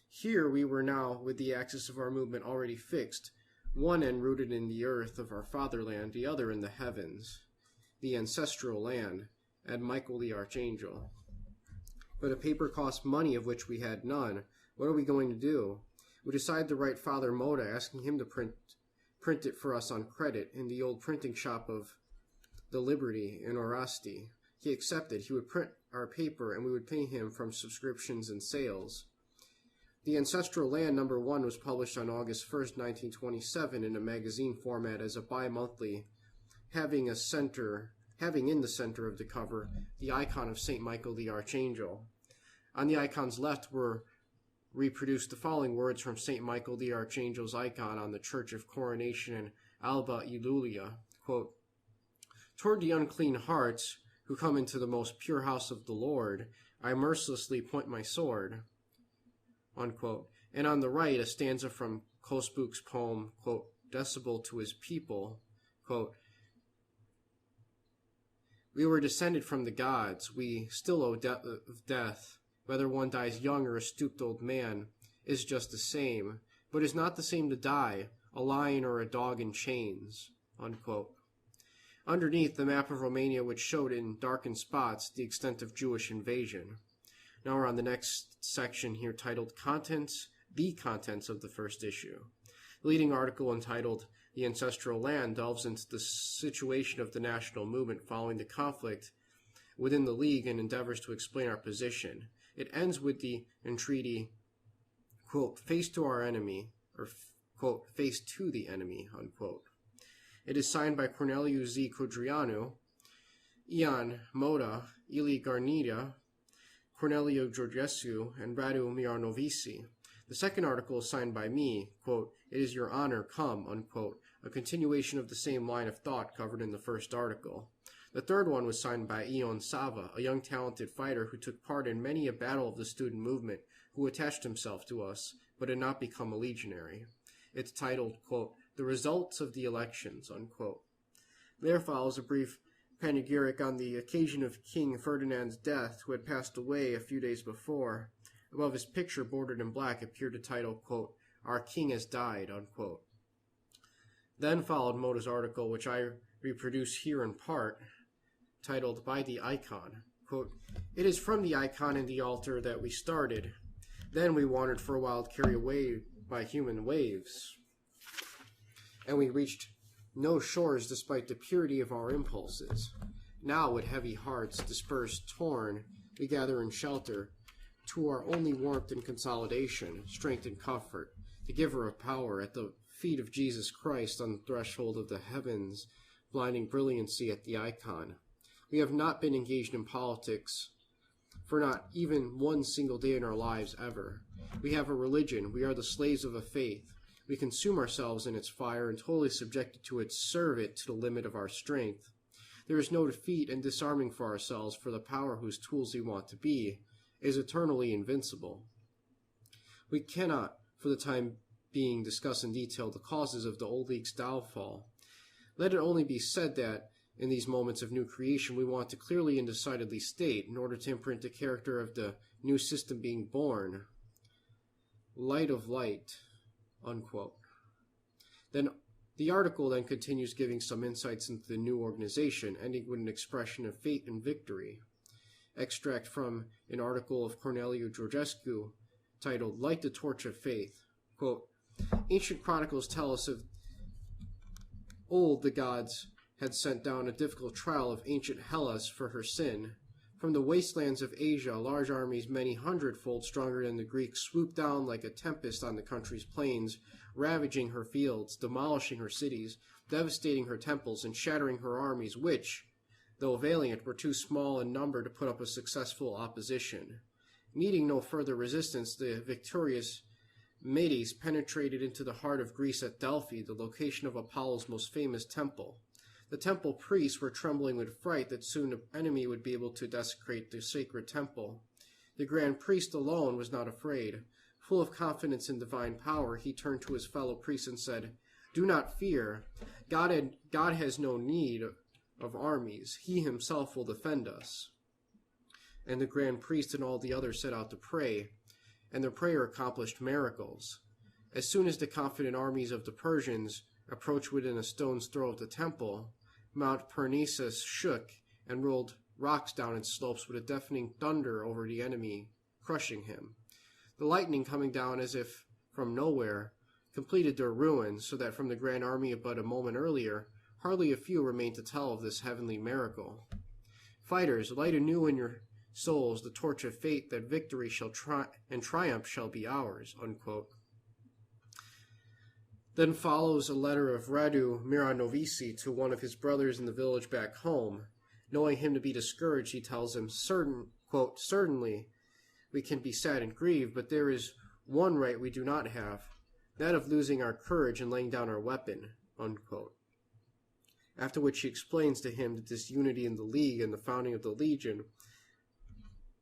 Here we were now, with the axis of our movement already fixed, one end rooted in the earth of our fatherland, the other in the heavens, the ancestral land, and Michael the Archangel. But a paper cost money of which we had none. What are we going to do? We decided to write Father Moda, asking him to print it for us on credit in the old printing shop of the Liberty in Orasti. He accepted. He would print our paper, and we would pay him from subscriptions and sales. The Ancestral Land No. 1 was published on August 1st, 1927 in a magazine format as a bi-monthly, having in the center of the cover the icon of St. Michael the Archangel. On the icon's left were reproduced the following words from St. Michael the Archangel's icon on the Church of Coronation in Alba Iulia, quote, "Toward the unclean hearts who come into the most pure house of the Lord, I mercilessly point my sword," unquote. And on the right, a stanza from Kosbuk's poem, quote, "Decibel to his people," quote, "We were descended from the gods. We still owe death. Whether one dies young or a stooped old man is just the same, but is not the same to die, a lion or a dog in chains," unquote. Underneath, the map of Romania, which showed in darkened spots the extent of Jewish invasion. Now we're on the next section here titled The Contents of the First Issue. The leading article entitled The Ancestral Land delves into the situation of the national movement following the conflict within the League and endeavors to explain our position. It ends with the entreaty, quote, "Face to our enemy," or, quote, "Face to the enemy," unquote. It is signed by Corneliu Codreanu, Ian Moda, Ili Garnida, Corneliu Codreanu and Radu Miranovici. The second article is signed by me, quote, "It is your honor, come," unquote, a continuation of the same line of thought covered in the first article. The third one was signed by Ion Sava, a young talented fighter who took part in many a battle of the student movement, who attached himself to us, but had not become a legionary. It's titled, quote, "The Results of the Elections," unquote. There follows a brief panegyric on the occasion of King Ferdinand's death, who had passed away a few days before. Above his picture, bordered in black, appeared a title, quote, "Our King has died," unquote. Then followed Moda's article, which I reproduce here in part, titled "By the Icon." Quote, "It is from the icon and the altar that we started. Then we wandered for a while, carried away by human waves. And we reached no shores despite the purity of our impulses. Now, with heavy hearts, dispersed, torn, we gather in shelter, to our only warmth and consolidation, strength and comfort, the giver of power, at the feet of Jesus Christ on the threshold of the heavens, blinding brilliancy at the icon. We have not been engaged in politics for not even one single day in our lives ever. We have a religion. We are the slaves of a faith. We consume ourselves in its fire and totally subjected to it, serve it to the limit of our strength. There is no defeat and disarming for ourselves, for the power whose tools we want to be is eternally invincible. We cannot, for the time being, discuss in detail the causes of the old league's downfall. Let it only be said that, in these moments of new creation, we want to clearly and decidedly state, in order to imprint the character of the new system being born, light of light, unquote. Then the article then continues, giving some insights into the new organization, ending with an expression of fate and victory. Extract from an article of Corneliu Codreanu titled "Light the Torch of Faith." Quote, "Ancient chronicles tell us of old the gods had sent down a difficult trial of ancient Hellas for her sin. From the wastelands of Asia, large armies many hundredfold stronger than the Greeks swooped down like a tempest on the country's plains, ravaging her fields, demolishing her cities, devastating her temples, and shattering her armies, which, though valiant, were too small in number to put up a successful opposition. Meeting no further resistance, the victorious Medes penetrated into the heart of Greece at Delphi, the location of Apollo's most famous temple. The temple priests were trembling with fright that soon an enemy would be able to desecrate the sacred temple. The grand priest alone was not afraid. Full of confidence in divine power, he turned to his fellow priests and said, 'Do not fear. God has no need of armies. He himself will defend us.' And the grand priest and all the others set out to pray, and their prayer accomplished miracles. As soon as the confident armies of the Persians approached within a stone's throw of the temple, Mount Parnassus shook and rolled rocks down its slopes with a deafening thunder over the enemy, crushing him. The lightning, coming down as if from nowhere, completed their ruin, so that from the grand army of but a moment earlier, hardly a few remained to tell of this heavenly miracle. Fighters, light anew in your souls the torch of fate, that victory shall and triumph shall be ours," unquote. Then follows a letter of Radu Miranovici to one of his brothers in the village back home. Knowing him to be discouraged, he tells him, quote, "Certainly we can be sad and grieved, but there is one right we do not have, that of losing our courage and laying down our weapon," unquote. After which he explains to him the disunity in the League and the founding of the Legion.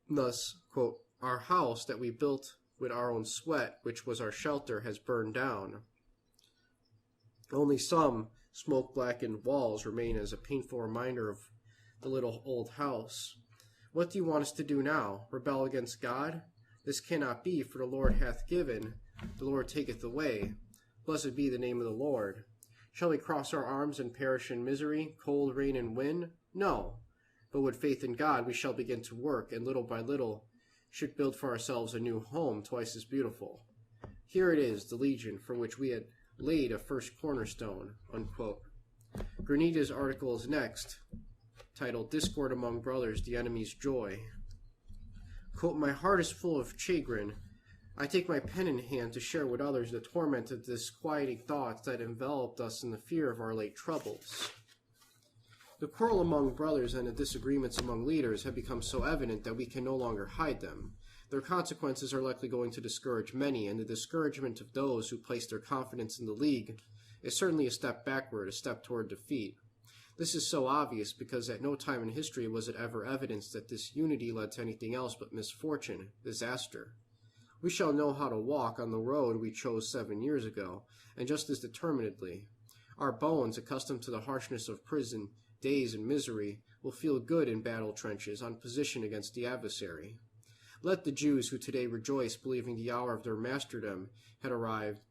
Thus, quote, "Our house that we built with our own sweat, which was our shelter, has burned down. Only some smoke-blackened walls remain as a painful reminder of the little old house. What do you want us to do now? Rebel against God? This cannot be, for the Lord hath given, the Lord taketh away. Blessed be the name of the Lord. Shall we cross our arms and perish in misery, cold, rain, and wind? No. But with faith in God we shall begin to work, and little by little should build for ourselves a new home twice as beautiful. Here it is, the Legion, for which we had laid a first cornerstone," unquote. Granita's article is next, titled "Discord Among Brothers, the Enemy's Joy." Quote, "My heart is full of chagrin. I take my pen in hand to share with others the torment of disquieting thoughts that enveloped us in the fear of our late troubles. The quarrel among brothers and the disagreements among leaders have become so evident that we can no longer hide them. Their consequences are likely going to discourage many, and the discouragement of those who place their confidence in the League is certainly a step backward, a step toward defeat. This is so obvious because at no time in history was it ever evidenced that this unity led to anything else but misfortune, disaster. We shall know how to walk on the road we chose 7 years ago, and just as determinedly. Our bones, accustomed to the harshness of prison, days, and misery, will feel good in battle trenches on position against the adversary. Let the Jews who today rejoice, believing the hour of their martyrdom had arrived,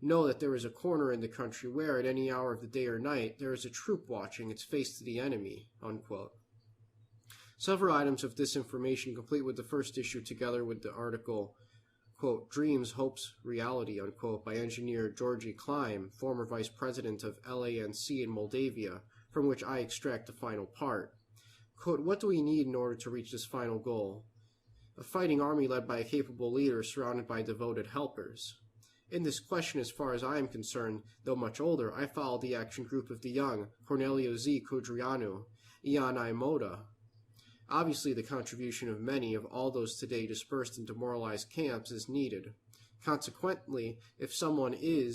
know that there is a corner in the country where, at any hour of the day or night, there is a troop watching its face to the enemy." Unquote. Several items of this information, complete with the first issue together with the article, quote, "Dreams, Hopes, Reality," unquote, by engineer Georgi Klein, former vice president of LANC in Moldavia, from which I extract the final part. Quote, "What do we need in order to reach this final goal? A fighting army led by a capable leader surrounded by devoted helpers. In this question, as far as I am concerned, though much older, I follow the action group of the young Corneliu Codreanu, Ian I. Moda. Obviously, the contribution of many of all those today dispersed in demoralized camps is needed. Consequently, if someone in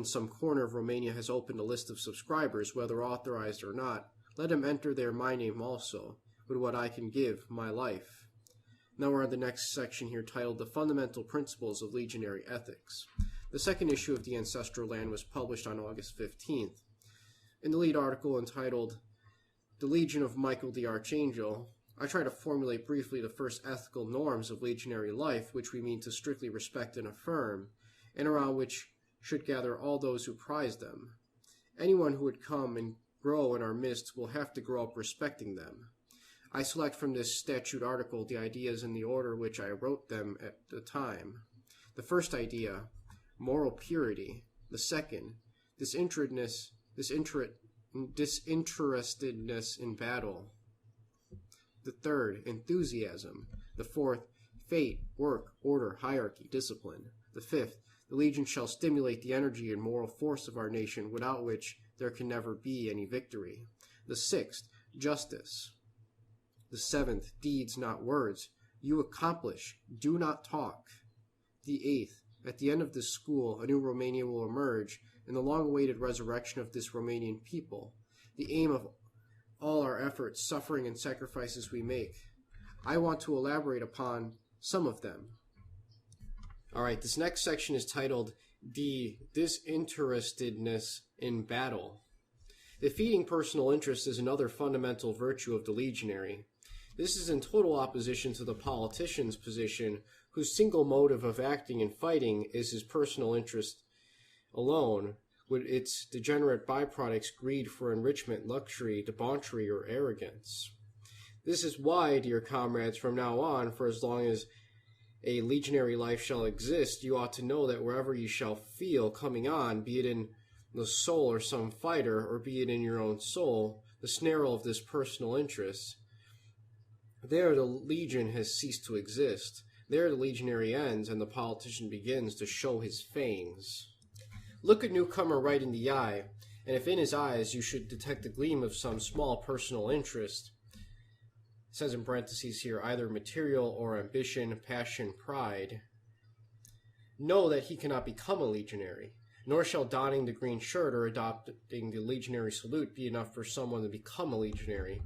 some corner of Romania has opened a list of subscribers, whether authorized or not, let him enter there my name also, with what I can give, my life." Now we're on the next section here titled "The Fundamental Principles of Legionary Ethics." The second issue of the Ancestral Land was published on August 15th. In the lead article entitled "The Legion of Michael the Archangel," I try to formulate briefly the first ethical norms of legionary life, which we mean to strictly respect and affirm, and around which should gather all those who prize them. Anyone who would come and grow in our midst will have to grow up respecting them. I select from this statute article the ideas in the order which I wrote them at the time. The first idea, moral purity. The second, disinterestedness in battle. The third, enthusiasm. The fourth, fate, work, order, hierarchy, discipline. The fifth, the Legion shall stimulate the energy and moral force of our nation, without which there can never be any victory. The sixth, justice. The seventh, deeds, not words. You accomplish, do not talk. The eighth, at the end of this school, a new Romania will emerge, in the long-awaited resurrection of this Romanian people, the aim of all our efforts, suffering, and sacrifices we make. I want to elaborate upon some of them. Alright, this next section is titled "The Disinterestedness in Battle." Defeating personal interest is another fundamental virtue of the legionary. This is in total opposition to the politician's position, whose single motive of acting and fighting is his personal interest alone, with its degenerate byproducts greed for enrichment, luxury, debauchery, or arrogance. This is why, dear comrades, from now on, for as long as a legionary life shall exist, you ought to know that wherever you shall feel coming on, be it in the soul or some fighter, or be it in your own soul, the snarl of this personal interest, there the legion has ceased to exist. There the legionary ends, and the politician begins to show his fangs. Look a newcomer right in the eye, and if in his eyes you should detect the gleam of some small personal interest, it says in parentheses here, either material or ambition, passion, pride, know that he cannot become a legionary, nor shall donning the green shirt or adopting the legionary salute be enough for someone to become a legionary,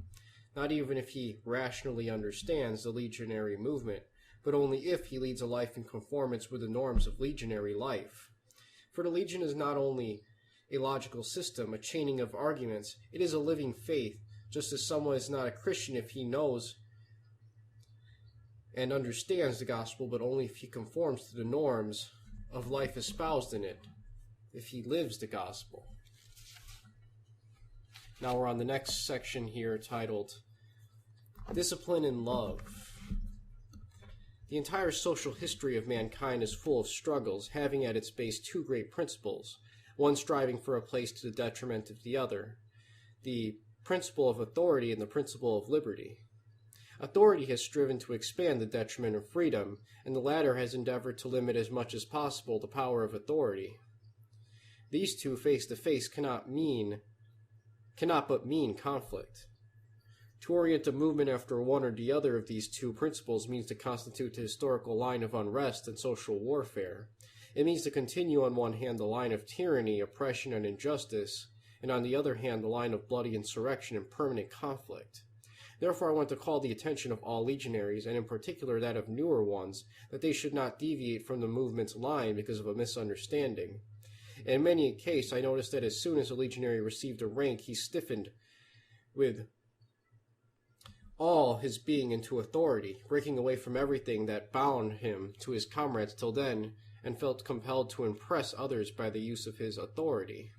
not even if he rationally understands the legionary movement, but only if he leads a life in conformance with the norms of legionary life. For the Legion is not only a logical system, a chaining of arguments, it is a living faith, just as someone is not a Christian if he knows and understands the gospel, but only if he conforms to the norms of life espoused in it, if he lives the gospel. Now we're on the next section here titled Discipline and Love. The entire social history of mankind is full of struggles, having at its base two great principles, one striving for a place to the detriment of the other, the principle of authority and the principle of liberty. Authority has striven to expand the detriment of freedom, and the latter has endeavored to limit as much as possible the power of authority. These two face to face cannot mean cannot but mean conflict. To orient a movement after one or the other of these two principles means to constitute the historical line of unrest and social warfare. It means to continue on one hand the line of tyranny, oppression, and injustice, and on the other hand the line of bloody insurrection and permanent conflict. Therefore I want to call the attention of all legionaries, and in particular that of newer ones, that they should not deviate from the movement's line because of a misunderstanding. In many a case I noticed that as soon as a legionary received a rank, he stiffened with all his being into authority, breaking away from everything that bound him to his comrades till then, and felt compelled to impress others by the use of his authority.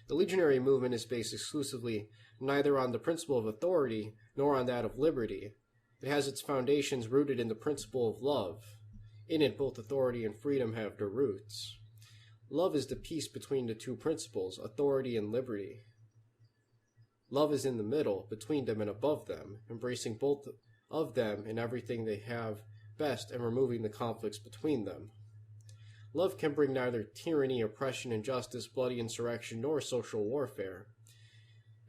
The legionary movement is based exclusively neither on the principle of authority nor on that of liberty. It has its foundations rooted in the principle of love. In it both authority and freedom have their roots. Love is the peace between the two principles, authority and liberty. Love is in the middle, between them and above them, embracing both of them in everything they have best and removing the conflicts between them. Love can bring neither tyranny, oppression, injustice, bloody insurrection, nor social warfare.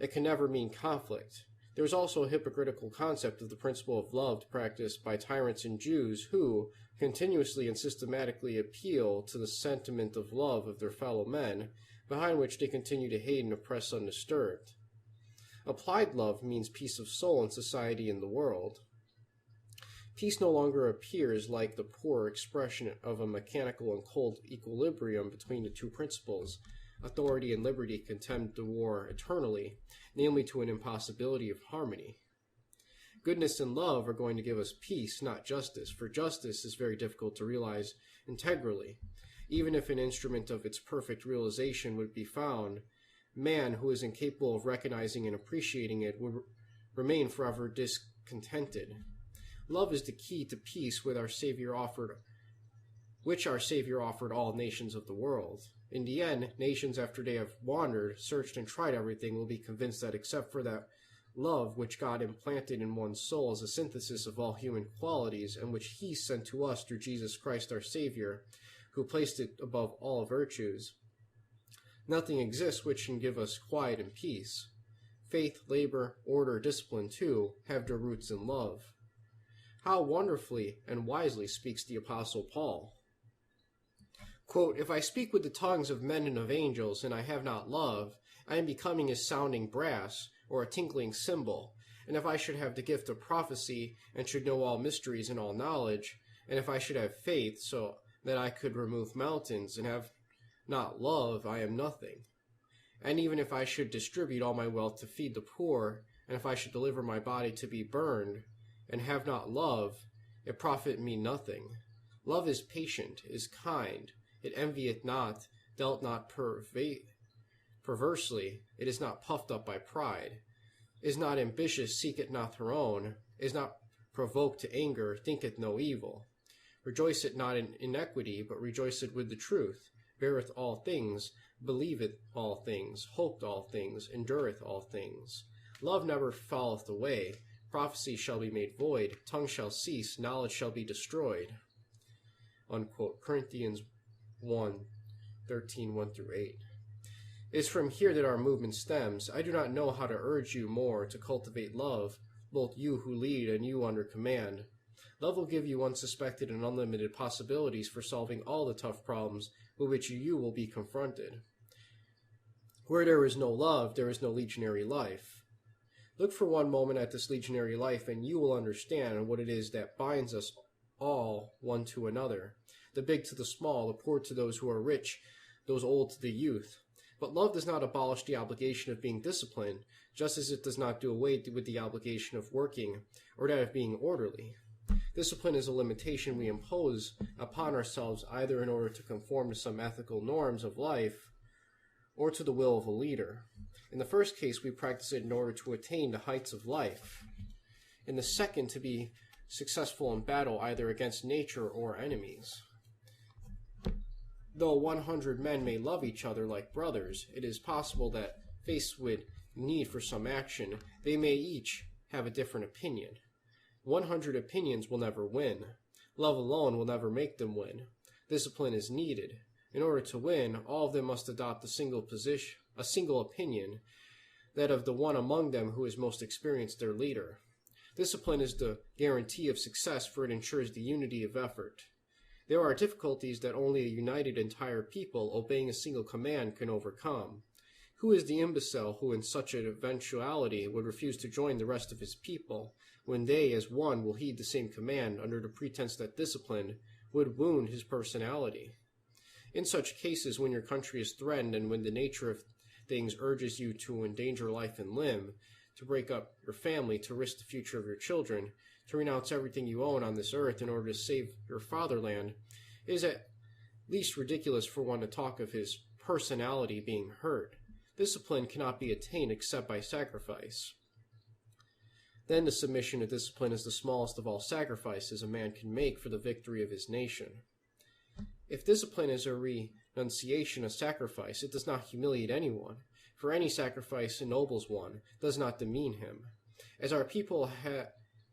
It can never mean conflict. There is also a hypocritical concept of the principle of love practiced by tyrants and Jews who continuously and systematically appeal to the sentiment of love of their fellow men, behind which they continue to hate and oppress undisturbed. Applied love means peace of soul in society and the world. Peace no longer appears like the poor expression of a mechanical and cold equilibrium between the two principles. Authority and liberty contend the war eternally, namely to an impossibility of harmony. Goodness and love are going to give us peace, not justice, for justice is very difficult to realize integrally. Even if an instrument of its perfect realization would be found, man who is incapable of recognizing and appreciating it would remain forever discontented. Love is the key to peace which our Savior offered all nations of the world. In the end, nations, after they have wandered, searched, and tried everything, will be convinced that except for that love which God implanted in one's soul as a synthesis of all human qualities, and which He sent to us through Jesus Christ our Savior, who placed it above all virtues, nothing exists which can give us quiet and peace. Faith, labor, order, discipline, too, have their roots in love. How wonderfully and wisely speaks the Apostle Paul. Quote, "If I speak with the tongues of men and of angels, and I have not love, I am becoming a sounding brass, or a tinkling cymbal. And if I should have the gift of prophecy, and should know all mysteries and all knowledge, and if I should have faith so that I could remove mountains, and have not love, I am nothing. And even if I should distribute all my wealth to feed the poor, and if I should deliver my body to be burned, and have not love, it profit me nothing. Love is patient, is kind, it envieth not, dealt not perversely, it is not puffed up by pride, is not ambitious, seeketh not her own, is not provoked to anger, thinketh no evil. Rejoiceth not in iniquity, but rejoiceth with the truth, beareth all things, believeth all things, hopeth all things, endureth all things. Love never falleth away. Prophecy shall be made void, tongue shall cease, knowledge shall be destroyed." Unquote. Corinthians 1:13, 1-8. It is from here that our movement stems. I do not know how to urge you more to cultivate love, both you who lead and you under command. Love will give you unsuspected and unlimited possibilities for solving all the tough problems with which you will be confronted. Where there is no love, there is no legionary life. Look for one moment at this legionary life, and you will understand what it is that binds us all one to another, the big to the small, the poor to those who are rich, those old to the youth. But love does not abolish the obligation of being disciplined, just as it does not do away with the obligation of working, or that of being orderly. Discipline is a limitation we impose upon ourselves either in order to conform to some ethical norms of life, or to the will of a leader. In the first case, we practice it in order to attain the heights of life. In the second, to be successful in battle either against nature or enemies. Though 100 men may love each other like brothers, it is possible that, faced with need for some action, they may each have a different opinion. 100 opinions will never win. Love alone will never make them win. Discipline is needed. In order to win, all of them must adopt a single position, a single opinion, that of the one among them who is most experienced, their leader. Discipline is the guarantee of success, for it ensures the unity of effort. There are difficulties that only a united entire people, obeying a single command, can overcome. Who is the imbecile who in such an eventuality would refuse to join the rest of his people, when they, as one, will heed the same command under the pretense that discipline would wound his personality? In such cases, when your country is threatened and when the nature of things urges you to endanger life and limb, to break up your family, to risk the future of your children, to renounce everything you own on this earth in order to save your fatherland, it is at least ridiculous for one to talk of his personality being hurt. Discipline cannot be attained except by sacrifice. Then the submission to discipline is the smallest of all sacrifices a man can make for the victory of his nation. If discipline is a renunciation, a sacrifice, it does not humiliate anyone, for any sacrifice ennobles one, does not demean him. As our people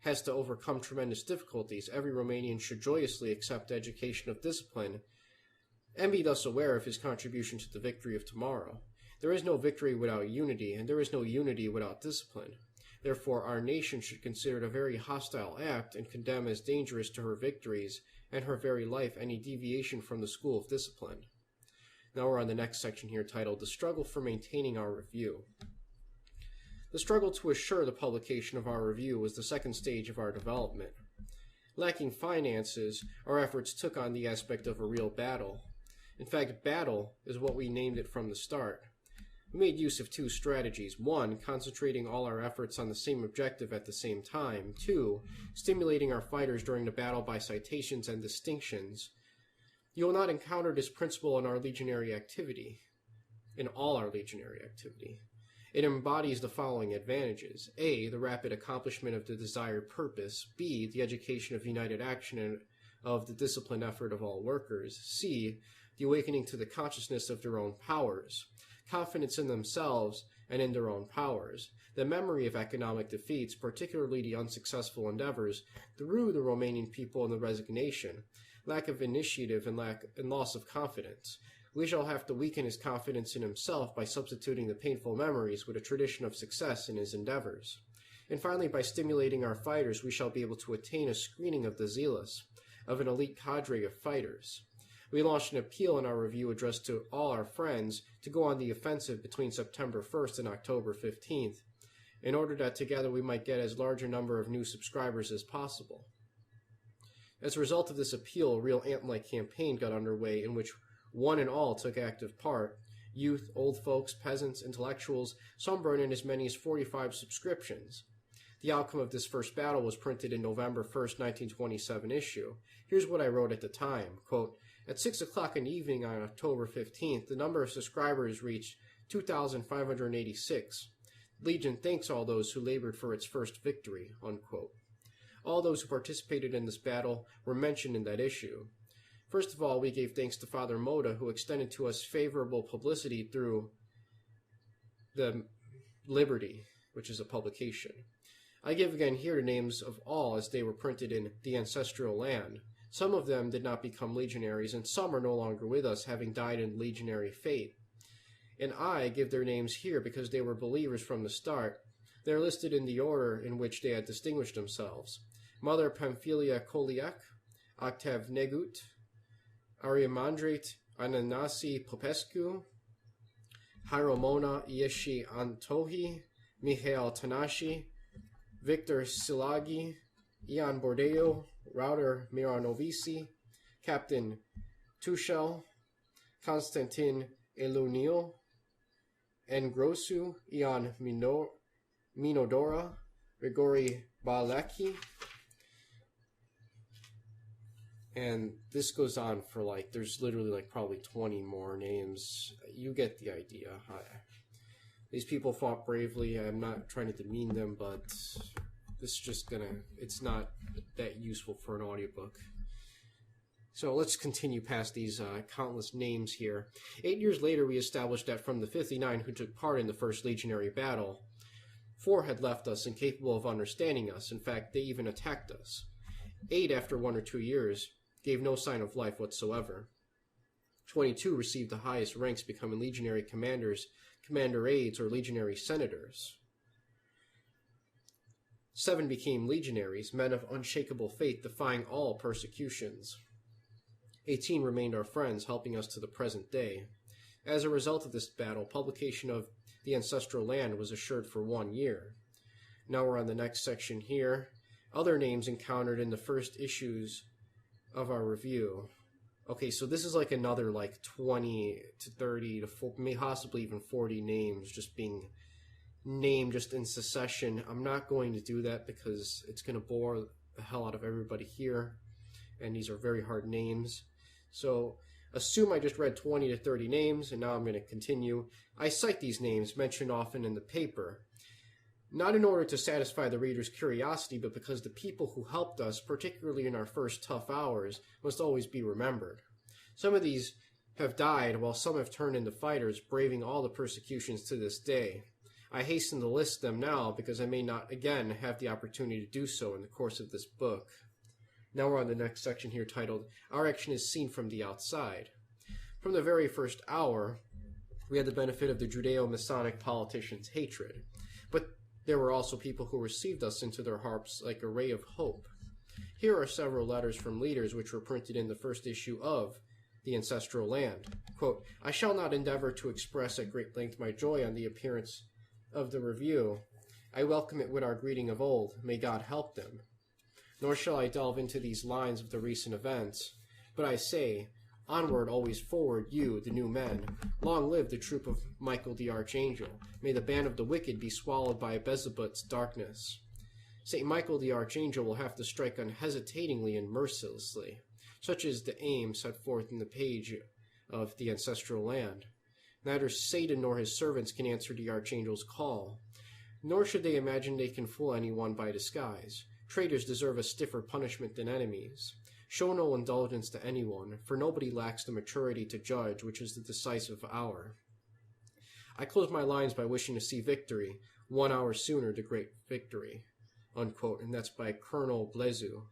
has to overcome tremendous difficulties, every Romanian should joyously accept the education of discipline and be thus aware of his contribution to the victory of tomorrow. There is no victory without unity, and there is no unity without discipline. Therefore, our nation should consider it a very hostile act and condemn as dangerous to her victories and her very life any deviation from the school of discipline. Now we're on the next section here titled, The Struggle for Maintaining Our Review. The struggle to assure the publication of our review was the second stage of our development. Lacking finances, our efforts took on the aspect of a real battle. In fact, battle is what we named it from the start. We made use of two strategies. 1, concentrating all our efforts on the same objective at the same time. 2, stimulating our fighters during the battle by citations and distinctions. You will not encounter this principle in our legionary activity, in all our legionary activity. It embodies the following advantages. A, the rapid accomplishment of the desired purpose. B, the education of united action and of the disciplined effort of all workers. C, the awakening to the consciousness of their own powers, confidence in themselves and in their own powers. The memory of economic defeats, particularly the unsuccessful endeavors, threw the Romanian people into resignation, lack of initiative, and loss of confidence. We shall have to weaken his confidence in himself by substituting the painful memories with a tradition of success in his endeavors. And finally, by stimulating our fighters, we shall be able to attain a screening of the zealous, of an elite cadre of fighters. We launched an appeal in our review addressed to all our friends to go on the offensive between September 1st and October 15th, in order that together we might get as large a number of new subscribers as possible. As a result of this appeal, a real ant-like campaign got underway in which one and all took active part. Youth, old folks, peasants, intellectuals, some brought in as many as 45 subscriptions. The outcome of this first battle was printed in November 1st, 1927 issue. Here's what I wrote at the time. Quote, at 6 o'clock in the evening on October 15th, the number of subscribers reached 2,586. Legion thanks all those who labored for its first victory, unquote. All those who participated in this battle were mentioned in that issue. First of all, we gave thanks to Father Moda, who extended to us favorable publicity through the Liberty, which is a publication. I give again here the names of all as they were printed in The Ancestral Land. Some of them did not become legionaries, and some are no longer with us, having died in legionary fate. And I give their names here because they were believers from the start. They are listed in the order in which they had distinguished themselves. Mother Pamphilia Koliak, Octav Negut, Ariamandret Ananasi Popescu, Hieromona Ieshi Antohi, Mihail Tanashi, Victor Silagi, Ian Bordeo, Router Miranovici, Captain Tushel, Konstantin Elunio, Engrosu, Ian Minodora, Grigori Balaki, and this goes on for there's literally probably 20 more names. You get the idea. These people fought bravely. I'm not trying to demean them, but this is just it's not that useful for an audiobook. So let's continue past these countless names here. 8 years later, we established that from the 59 who took part in the first legionary battle, 4 had left us incapable of understanding us. In fact, they even attacked us. 8, after 1 or 2 years, gave no sign of life whatsoever. 22 received the highest ranks, becoming legionary commanders commander aides, or legionary senators. 7 became legionaries, men of unshakable faith, defying all persecutions. 18 remained our friends, helping us to the present day. As a result of this battle, publication of The Ancestral Land was assured for 1 year. Now we're on the next section here. Other names encountered in the first issues of our review. Okay, so this is like another 20 to 30 to 40, possibly even 40 names just being named just in succession. I'm not going to do that because it's going to bore the hell out of everybody here, and these are very hard names. So assume I just read 20 to 30 names, and now I'm going to continue. I cite these names, mentioned often in the paper, not in order to satisfy the reader's curiosity, but because the people who helped us, particularly in our first tough hours, must always be remembered. Some of these have died, while some have turned into fighters, braving all the persecutions to this day. I hasten to list them now because I may not again have the opportunity to do so in the course of this book. Now we're on the next section here titled, Our Action is Seen from the Outside. From the very first hour, we had the benefit of the Judeo-Masonic politicians' hatred, but there were also people who received us into their hearts like a ray of hope. Here are several letters from leaders which were printed in the first issue of The Ancestral Land. Quote, I shall not endeavor to express at great length my joy on the appearance of the review. I welcome it with our greeting of old, may God help them. Nor shall I delve into these lines of the recent events, but I say, onward, always forward, you, the new men. Long live the troop of Michael the Archangel. May the band of the wicked be swallowed by Beelzebub's darkness. St. Michael the Archangel will have to strike unhesitatingly and mercilessly. Such is the aim set forth in the page of The Ancestral Land. Neither Satan nor his servants can answer the Archangel's call, nor should they imagine they can fool anyone by disguise. Traitors deserve a stiffer punishment than enemies. Show no indulgence to anyone, for nobody lacks the maturity to judge, which is the decisive hour. I close my lines by wishing to see victory, 1 hour sooner the great victory, unquote, and that's by Colonel Blezu.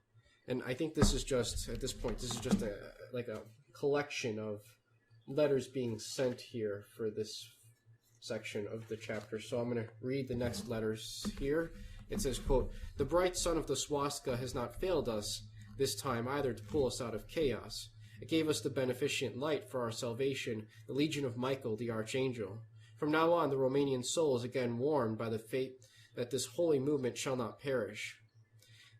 And I think this is just, at this point, this is just a collection of letters being sent here for this section of the chapter. So I'm going to read the next letters here. It says, quote, the bright sun of the swastika has not failed us this time either to pull us out of chaos. It gave us the beneficent light for our salvation, the Legion of Michael, the Archangel. From now on, the Romanian soul is again warned by the fate that this holy movement shall not perish.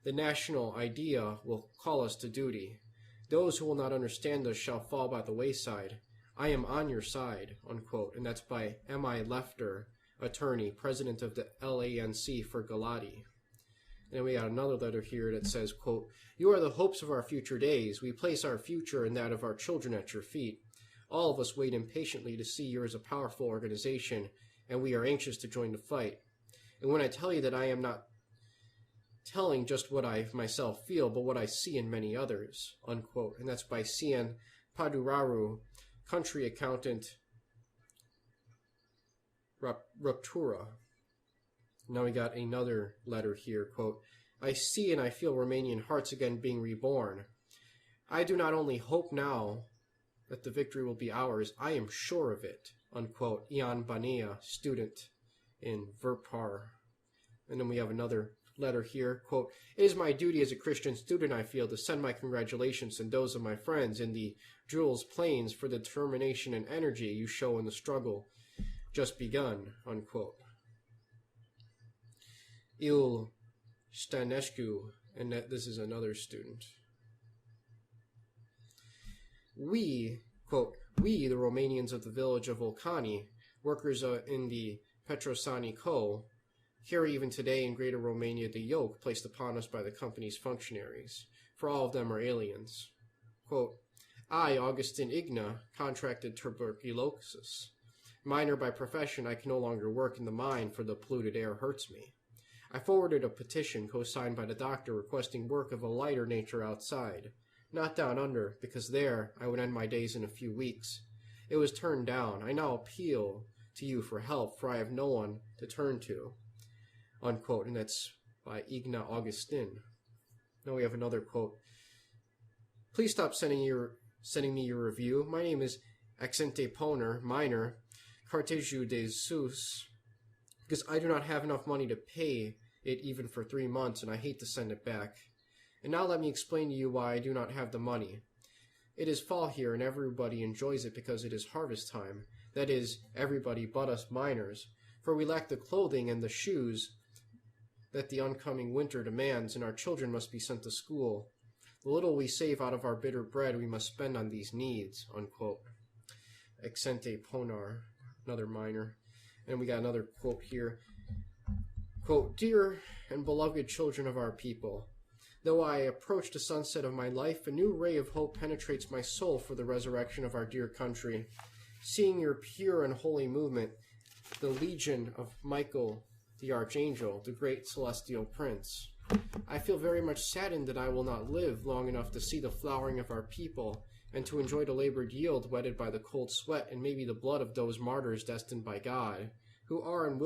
The national idea will call us to duty. Those who will not understand us shall fall by the wayside. I am on your side, unquote. And that's by M.I. Lefter, attorney, president of the LANC for Galati. And we got another letter here that says, quote, you are the hopes of our future days. We place our future and that of our children at your feet. All of us wait impatiently to see yours a powerful organization, and we are anxious to join the fight. And when I tell you that I am not telling just what I myself feel, but what I see in many others, unquote. And that's by Cian Paduraru, country accountant, Ruptura. Now we got another letter here, quote, I see and I feel Romanian hearts again being reborn. I do not only hope now that the victory will be ours, I am sure of it, unquote. Ian Bania, student in Verpar. And then we have another letter here, quote, it is my duty as a Christian student, I feel, to send my congratulations and those of my friends in the Jules Plains for the determination and energy you show in the struggle just begun, unquote. Il Stanescu, and this is another student. We, quote, we, the Romanians of the village of Volcani, workers in the Petrosani Co., carry even today in Greater Romania the yoke placed upon us by the company's functionaries, for all of them are aliens. Quote, I, Augustin Igna, contracted tuberculosis. Miner by profession, I can no longer work in the mine, for the polluted air hurts me. I forwarded a petition co-signed by the doctor requesting work of a lighter nature outside, not down under, because there I would end my days in a few weeks. It was turned down. I now appeal to you for help, for I have no one to turn to, unquote. And that's by Igna Augustin. Now we have another quote. Please stop sending me your review. My name is Accente Poner, Miner, Cartesiu de Sus, because I do not have enough money to pay it even for 3 months, and I hate to send it back. And now let me explain to you why I do not have the money. It is fall here, and everybody enjoys it because it is harvest time. That is, everybody but us miners, for we lack the clothing and the shoes that the oncoming winter demands, and our children must be sent to school. The little we save out of our bitter bread we must spend on these needs, unquote. Exente ponar, another miner. And we got another quote here. Quote, "Dear and beloved children of our people, though I approach the sunset of my life, a new ray of hope penetrates my soul for the resurrection of our dear country. Seeing your pure and holy movement, the Legion of Michael the Archangel, the great celestial prince, I feel very much saddened that I will not live long enough to see the flowering of our people and to enjoy the labored yield wetted by the cold sweat and maybe the blood of those martyrs destined by God, who are and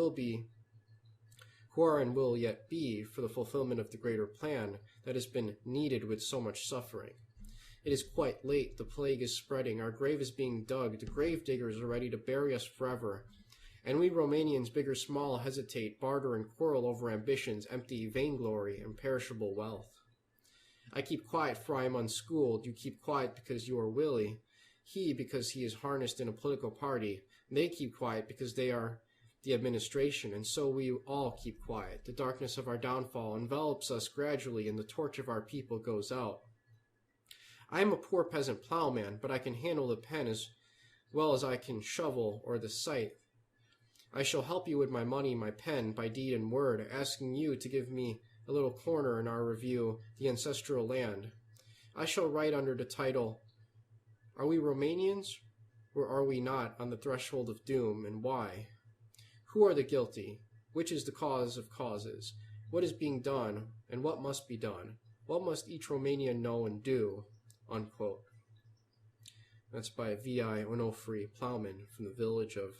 will yet be for the fulfillment of the greater plan that has been needed with so much suffering. It is quite late, the plague is spreading, our grave is being dug, the grave diggers are ready to bury us forever, and we Romanians, big or small, hesitate, barter, and quarrel over ambitions, empty vainglory, and perishable wealth. I keep quiet, for I am unschooled. You keep quiet because you are Willie. He, because he is harnessed in a political party. They keep quiet because they are the administration, and so we all keep quiet. The darkness of our downfall envelops us gradually, and the torch of our people goes out. I am a poor peasant plowman, but I can handle the pen as well as I can shovel or the scythe. I shall help you with my money, my pen, by deed and word, asking you to give me a little corner in our review, The Ancestral Land. I shall write under the title, Are we Romanians, or are we not on the threshold of doom, and why? Who are the guilty? Which is the cause of causes? What is being done, and what must be done? What must each Romanian know and do?" Unquote. That's by V.I. Onofri Plowman from the village of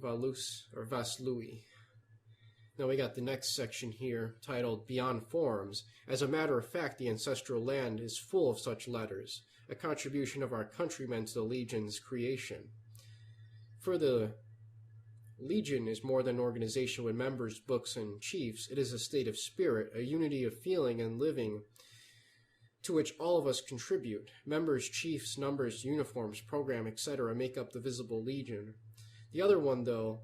Vaslui. Now we got the next section here, titled Beyond Forms. As a matter of fact, the ancestral land is full of such letters, a contribution of our countrymen to the Legion's creation. For the Legion is more than an organization with members, books, and chiefs. It is a state of spirit, a unity of feeling and living to which all of us contribute. Members, chiefs, numbers, uniforms, program, etc. make up the visible Legion. The other one, though,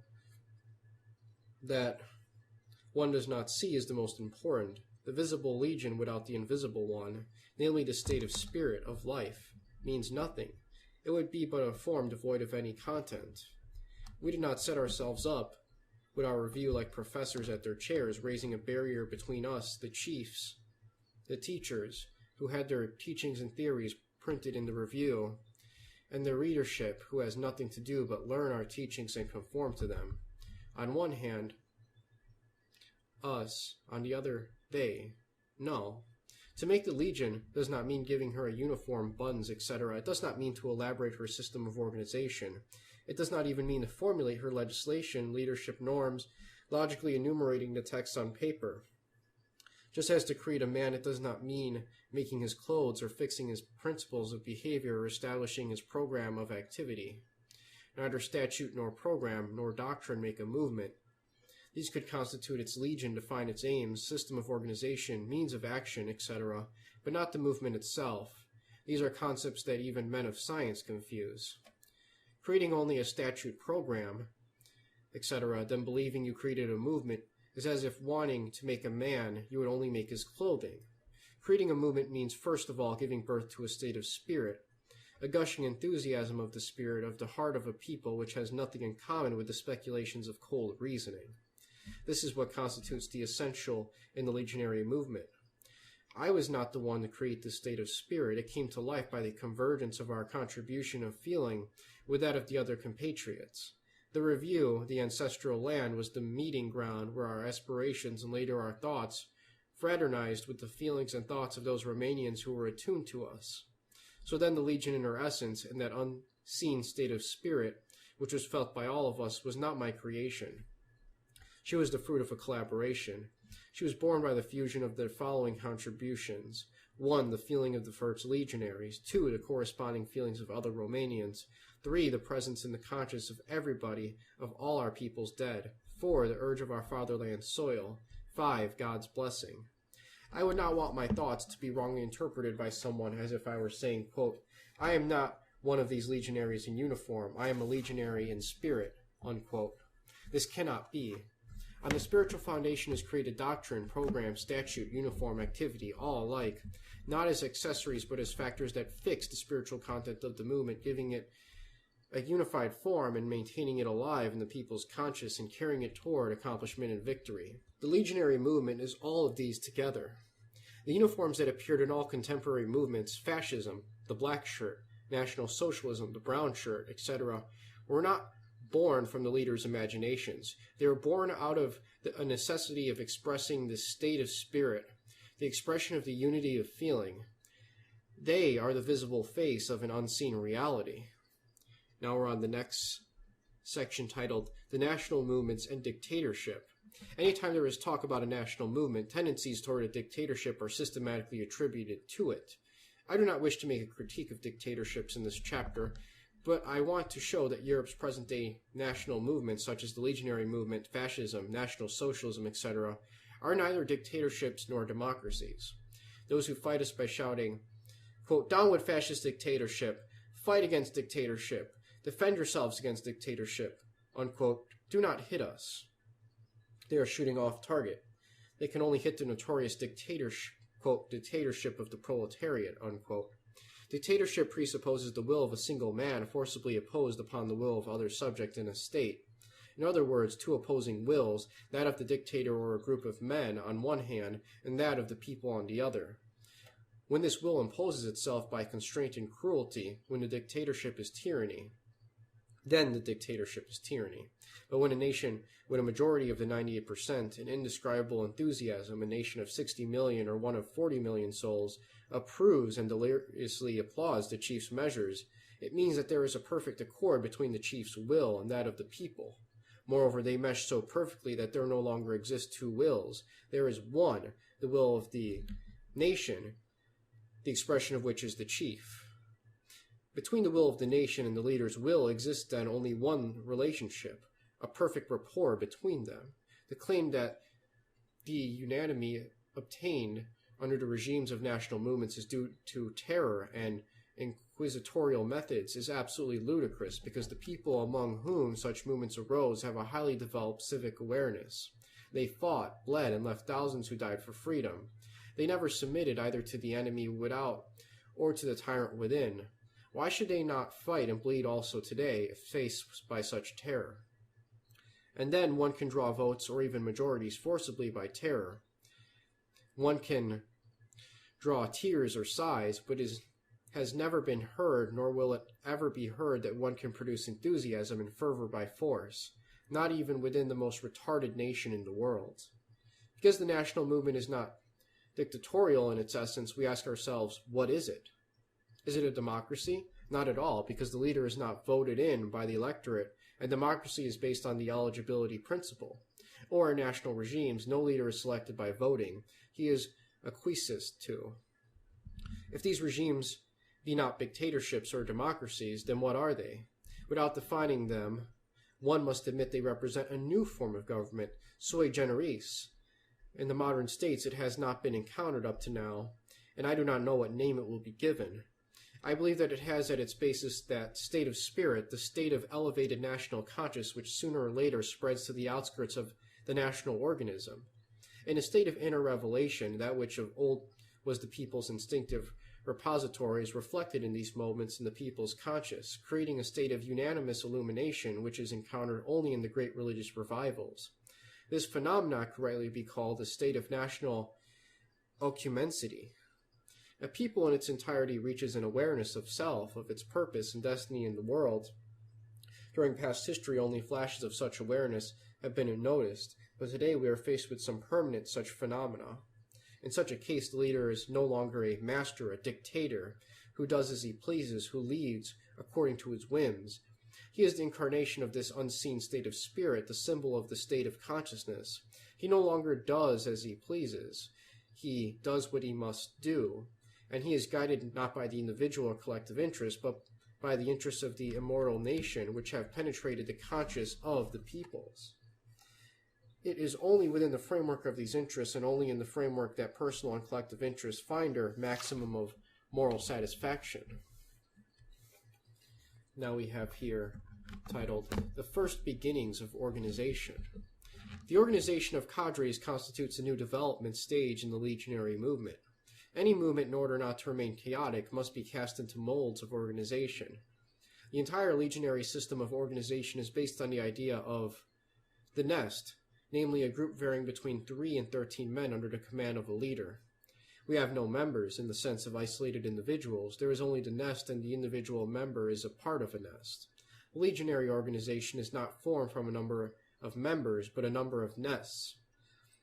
that one does not see is the most important. The visible Legion without the invisible one, namely the state of spirit, of life, means nothing. It would be but a form devoid of any content. We did not set ourselves up with our review like professors at their chairs, raising a barrier between us, the chiefs, the teachers, who had their teachings and theories printed in the review, and the readership, who has nothing to do but learn our teachings and conform to them. On one hand, us, on the other, they. No. To make the Legion does not mean giving her a uniform, buttons, etc. It does not mean to elaborate her system of organization. It does not even mean to formulate her legislation, leadership norms, logically enumerating the text on paper. Just as to create a man, it does not mean making his clothes or fixing his principles of behavior or establishing his program of activity. Neither statute nor program nor doctrine make a movement. These could constitute its Legion, define its aims, system of organization, means of action, etc., but not the movement itself. These are concepts that even men of science confuse. Creating only a statute program, etc., then believing you created a movement is as if wanting to make a man, you would only make his clothing. Creating a movement means first of all giving birth to a state of spirit, a gushing enthusiasm of the spirit of the heart of a people which has nothing in common with the speculations of cold reasoning. This is what constitutes the essential in the legionary movement. I was not the one to create this state of spirit. It came to life by the convergence of our contribution of feeling with that of the other compatriots. The review, The Ancestral Land, was the meeting ground where our aspirations and later our thoughts fraternized with the feelings and thoughts of those Romanians who were attuned to us. So then the Legion in her essence, in that unseen state of spirit, which was felt by all of us, was not my creation. She was the fruit of a collaboration. She was born by the fusion of the following contributions. 1. The feeling of the first legionaries. 2. The corresponding feelings of other Romanians. 3. The presence in the conscience of everybody of all our peoples dead. 4. The urge of our fatherland's soil. 5. God's blessing. I would not want my thoughts to be wrongly interpreted by someone as if I were saying, quote, I am not one of these legionaries in uniform. I am a legionary in spirit, unquote. This cannot be. On the spiritual foundation is created doctrine, program, statute, uniform, activity, all alike, not as accessories but as factors that fix the spiritual content of the movement, giving it a unified form and maintaining it alive in the people's conscience and carrying it toward accomplishment and victory. The legionary movement is all of these together. The uniforms that appeared in all contemporary movements, fascism, the black shirt, National Socialism, the brown shirt, etc., were not born from the leaders' imaginations. They were born out of a necessity of expressing the state of spirit, the expression of the unity of feeling. They are the visible face of an unseen reality. Now we're on the next section titled The National Movements and Dictatorship. Anytime there is talk about a national movement, tendencies toward a dictatorship are systematically attributed to it. I do not wish to make a critique of dictatorships in this chapter, but I want to show that Europe's present-day national movements, such as the Legionary movement, fascism, National Socialism, etc., are neither dictatorships nor democracies. Those who fight us by shouting, quote, down with fascist dictatorship, fight against dictatorship, defend yourselves against dictatorship, unquote, do not hit us. They are shooting off target. They can only hit the notorious dictatorship of the proletariat, unquote. Dictatorship presupposes the will of a single man forcibly opposed upon the will of other subject in a state. In other words, two opposing wills, that of the dictator or a group of men on one hand, and that of the people on the other. When this will imposes itself by constraint and cruelty, when the dictatorship is tyranny, then the dictatorship is tyranny. But when a nation with a majority of the 98%, an indescribable enthusiasm, a nation of 60 million or one of 40 million souls, approves and deliriously applauds the chief's measures, it means that there is a perfect accord between the chief's will and that of the people. Moreover, they mesh so perfectly that there no longer exist two wills. There is one, the will of the nation, the expression of which is the chief. Between the will of the nation and the leader's will exists then only one relationship, a perfect rapport between them. The claim that the unanimity obtained under the regimes of national movements is due to terror and inquisitorial methods is absolutely ludicrous, because the people among whom such movements arose have a highly developed civic awareness. They fought, bled, and left thousands who died for freedom. They never submitted either to the enemy without or to the tyrant within. Why should they not fight and bleed also today if faced by such terror? And then one can draw votes or even majorities forcibly by terror. One can draw tears or sighs, but has never been heard, nor will it ever be heard, that one can produce enthusiasm and fervor by force, not even within the most retarded nation in the world. Because the national movement is not dictatorial in its essence, we ask ourselves, what is it? Is it a democracy? Not at all, because the leader is not voted in by the electorate, and democracy is based on the eligibility principle. Or in national regimes, no leader is selected by voting. He is acquiesced to. If these regimes be not dictatorships or democracies, then what are they? Without defining them, one must admit they represent a new form of government, sui generis. In the modern states, it has not been encountered up to now, and I do not know what name it will be given. I believe that it has at its basis that state of spirit, the state of elevated national conscience, which sooner or later spreads to the outskirts of the national organism. In a state of inner revelation, that which of old was the people's instinctive repository is reflected in these moments in the people's conscience, creating a state of unanimous illumination which is encountered only in the great religious revivals. This phenomena could rightly be called a state of national occumencity. A people in its entirety reaches an awareness of self, of its purpose and destiny in the world. During past history, only flashes of such awareness have been noticed, but today we are faced with some permanent such phenomena. In such a case, the leader is no longer a master, a dictator, who does as he pleases, who leads according to his whims. He is the incarnation of this unseen state of spirit, the symbol of the state of consciousness. He no longer does as he pleases. He does what he must do. and he is guided not by the individual or collective interest, but by the interests of the immortal nation, which have penetrated the conscience of the peoples. It is only within the framework of these interests, and only in the framework that personal and collective interests find their maximum of moral satisfaction. Now we have here titled, The First Beginnings of Organization. The organization of cadres constitutes a new development stage in the legionary movement. Any movement, in order not to remain chaotic, must be cast into molds of organization. The entire legionary system of organization is based on the idea of the nest, namely a group varying between 3 and 13 men under the command of a leader. We have no members in the sense of isolated individuals. There is only the nest, and the individual member is a part of a nest. A legionary organization is not formed from a number of members, but a number of nests.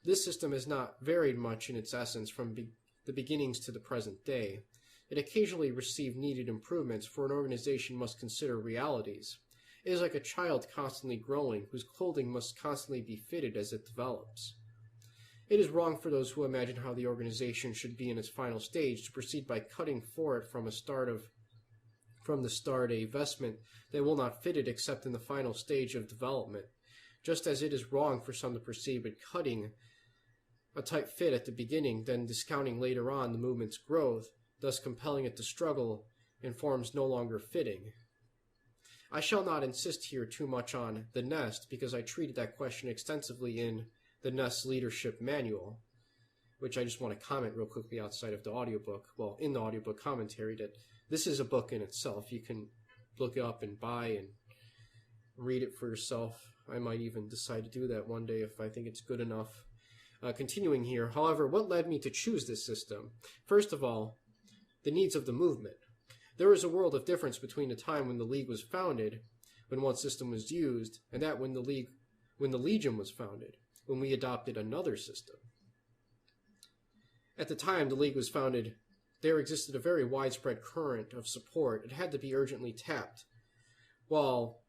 This system has not varied much in its essence from the beginnings to the present day. It occasionally received needed improvements, for an organization must consider realities. It is like a child constantly growing, whose clothing must constantly be fitted as it develops. It is wrong for those who imagine how the organization should be in its final stage to proceed by cutting for it from the start a vestment that will not fit it except in the final stage of development, just as it is wrong for some to proceed with cutting a tight fit at the beginning, then discounting later on the movement's growth, thus compelling it to struggle in forms no longer fitting. I shall not insist here too much on the nest, because I treated that question extensively in the Nest Leadership Manual, which I just want to comment real quickly outside of the audiobook, well, in the audiobook commentary, that this is a book in itself. You can look it up and buy and read it for yourself. I might even decide to do that one day if I think it's good enough. Continuing here, however, what led me to choose this system? First of all, the needs of the movement. There is a world of difference between the time when the League was founded, when one system was used, and that when the Legion was founded, when we adopted another system. At the time the League was founded, there existed a very widespread current of support. It had to be urgently tapped. While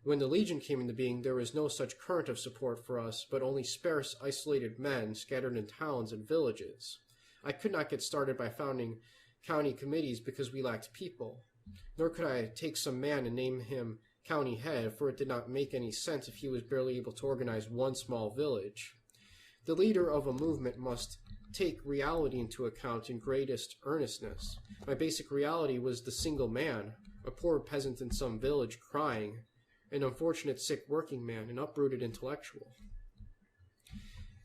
when the Legion came into being, there was no such current of support for us, but only sparse, isolated men scattered in towns and villages. I could not get started by founding county committees because we lacked people, nor could I take some man and name him county head, for it did not make any sense if he was barely able to organize one small village. The leader of a movement must take reality into account in greatest earnestness. My basic reality was the single man, a poor peasant in some village crying, an unfortunate sick working man, an uprooted intellectual.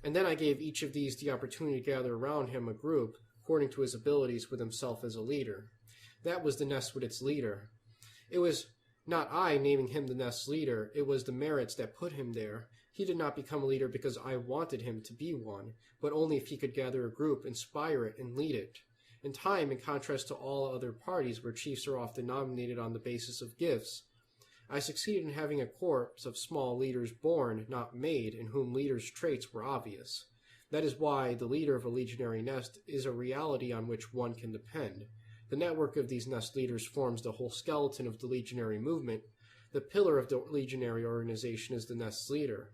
And then I gave each of these the opportunity to gather around him a group, according to his abilities, with himself as a leader. That was the nest with its leader. It was not I naming him the nest leader, it was the merits that put him there. He did not become a leader because I wanted him to be one, but only if he could gather a group, inspire it, and lead it. In time, in contrast to all other parties where chiefs are often nominated on the basis of gifts, I succeeded in having a corps of small leaders born, not made, in whom leaders' traits were obvious. That is why the leader of a legionary nest is a reality on which one can depend. The network of these nest leaders forms the whole skeleton of the legionary movement. The pillar of the legionary organization is the nest leader.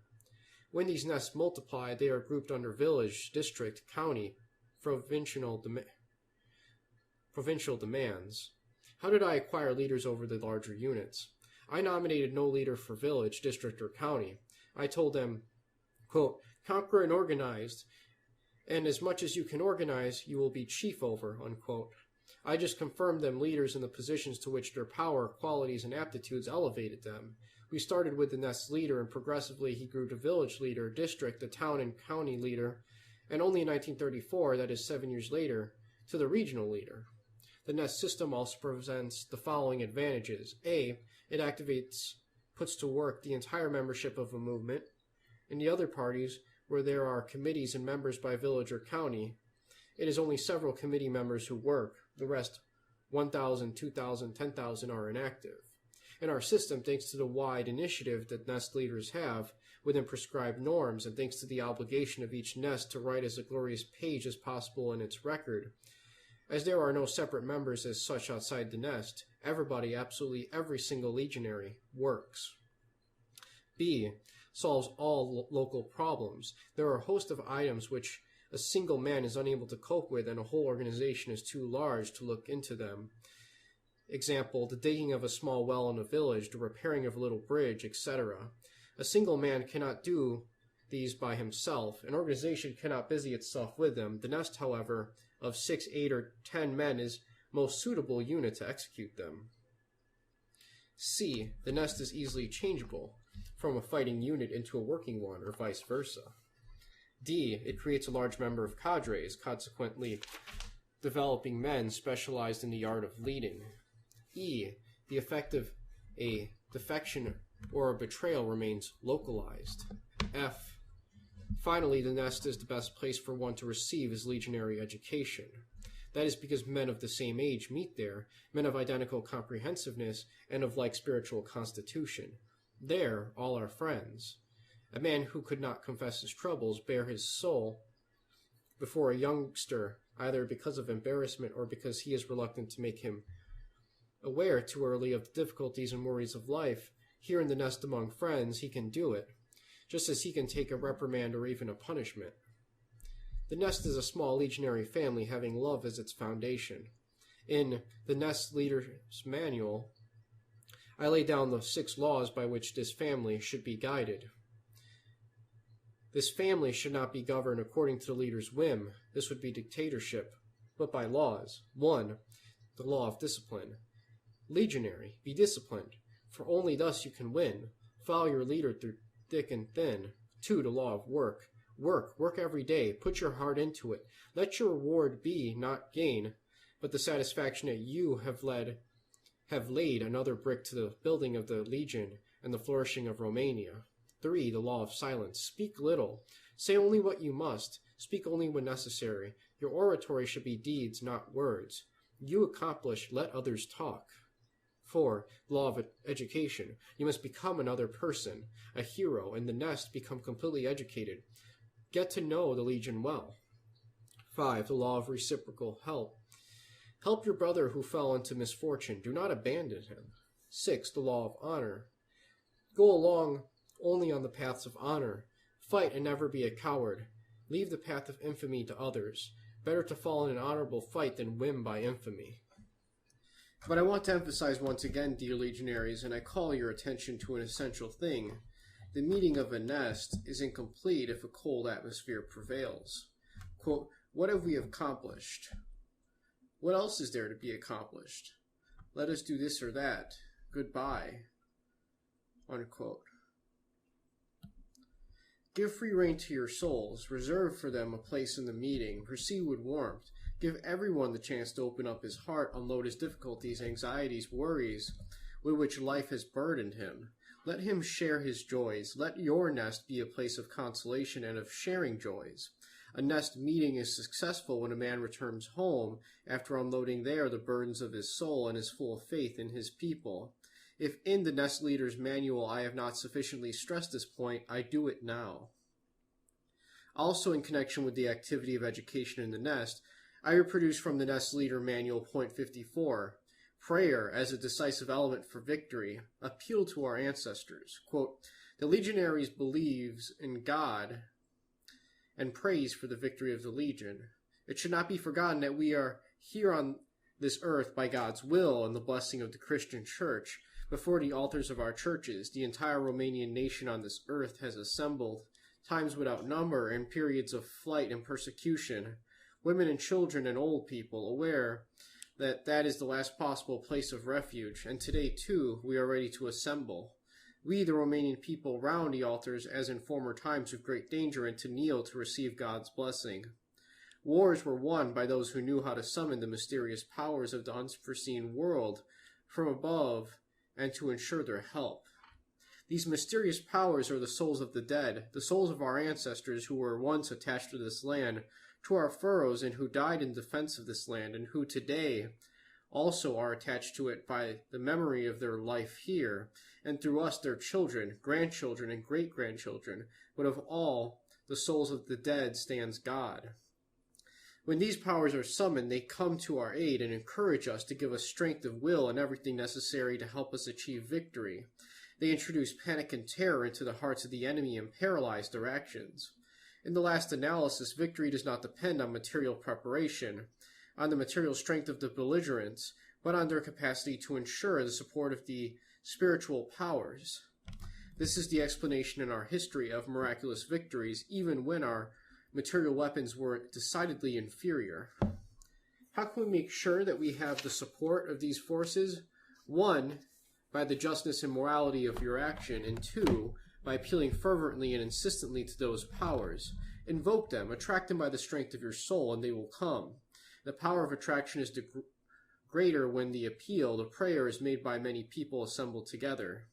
When these nests multiply, they are grouped under village, district, county, provincial demands. How did I acquire leaders over the larger units? I nominated no leader for village, district, or county. I told them, quote, conquer and organize, and as much as you can organize, you will be chief over, unquote. I just confirmed them leaders in the positions to which their power, qualities, and aptitudes elevated them. We started with the nest leader, and progressively he grew to village leader, district, the town and county leader, and only in 1934, that is 7 years later, to the regional leader. The nest system also presents the following advantages. A, it puts to work the entire membership of a movement. In the other parties, where there are committees and members by village or county, it is only several committee members who work. The rest, 1,000, 2,000, 10,000 are inactive. In our system, thanks to the wide initiative that nest leaders have within prescribed norms, and thanks to the obligation of each nest to write as a glorious page as possible in its record, as there are no separate members as such outside the nest, everybody, absolutely every single legionary, works. B, solves all local problems. There are a host of items which a single man is unable to cope with and a whole organization is too large to look into them. Example, the digging of a small well in a village, the repairing of a little bridge, etc. A single man cannot do these by himself. An organization cannot busy itself with them. The nest, however, of 6, 8, or 10 men is most suitable unit to execute them. C. The nest is easily changeable from a fighting unit into a working one, or vice versa. D. It creates a large number of cadres, consequently developing men specialized in the art of leading. E. The effect of a defection or a betrayal remains localized. F. Finally, the nest is the best place for one to receive his legionary education. That is because men of the same age meet there, men of identical comprehensiveness and of like spiritual constitution. There, all are friends. A man who could not confess his troubles bare his soul before a youngster, either because of embarrassment or because he is reluctant to make him aware too early of the difficulties and worries of life. Here in the nest among friends, he can do it, just as he can take a reprimand or even a punishment. The nest is a small legionary family having love as its foundation. In the Nest Leader's Manual, I lay down the 6 laws by which this family should be guided. This family should not be governed according to the leader's whim. This would be dictatorship, but by laws. 1. The law of discipline. Legionary, be disciplined, for only thus you can win. Follow your leader through thick and thin. 2. The law of work. Work every day. Put your heart into it. Let your reward be, not gain, but the satisfaction that you have laid another brick to the building of the Legion and the flourishing of Romania. 3. The law of silence. Speak little. Say only what you must. Speak only when necessary. Your oratory should be deeds, not words. You accomplish, let others talk. 4. Law of education. You must become another person, a hero, and the nest become completely educated. Get to know the Legion well. 5. The law of reciprocal help. Help your brother who fell into misfortune. Do not abandon him. 6. The law of honor. Go along only on the paths of honor. Fight and never be a coward. Leave the path of infamy to others. Better to fall in an honorable fight than win by infamy. But I want to emphasize once again, dear legionaries, and I call your attention to an essential thing. The meeting of a nest is incomplete if a cold atmosphere prevails. Quote, what have we accomplished? What else is there to be accomplished? Let us do this or that. Goodbye. Unquote. Give free rein to your souls. Reserve for them a place in the meeting. Proceed with warmth. Give everyone the chance to open up his heart, unload his difficulties, anxieties, worries with which life has burdened him. Let him share his joys. Let your nest be a place of consolation and of sharing joys. A nest meeting is successful when a man returns home after unloading there the burdens of his soul and is full of faith in his people. If in the Nest Leader's Manual I have not sufficiently stressed this point, I do it now. Also in connection with the activity of education in the nest, I reproduce from the Nest Leader Manual point 54, prayer as a decisive element for victory, appeal to our ancestors. Quote, the Legionaries believes in God and prays for the victory of the Legion. It should not be forgotten that we are here on this earth by God's will and the blessing of the Christian Church. Before the altars of our churches, the entire Romanian nation on this earth has assembled, times without number, in periods of flight and persecution, women and children and old people, aware that that is the last possible place of refuge, and today, too, we are ready to assemble. We, the Romanian people, round the altars as in former times of great danger, and to kneel to receive God's blessing. Wars were won by those who knew how to summon the mysterious powers of the unforeseen world from above and to ensure their help. These mysterious powers are the souls of the dead, the souls of our ancestors who were once attached to this land, to our furrows, and who died in defense of this land, and who today also are attached to it by the memory of their life here, and through us their children, grandchildren, and great-grandchildren, but of all the souls of the dead stands God. When these powers are summoned, they come to our aid and encourage us to give us strength of will and everything necessary to help us achieve victory. They introduce panic and terror into the hearts of the enemy and paralyze their actions. In the last analysis, victory does not depend on material preparation, on the material strength of the belligerents, but on their capacity to ensure the support of the spiritual powers. This is the explanation in our history of miraculous victories, even when our material weapons were decidedly inferior. How can we make sure that we have the support of these forces? 1, by the justness and morality of your action, and 2, by appealing fervently and insistently to those powers. Invoke them, attract them by the strength of your soul, and they will come. The power of attraction is greater when the appeal, the prayer, is made by many people assembled together.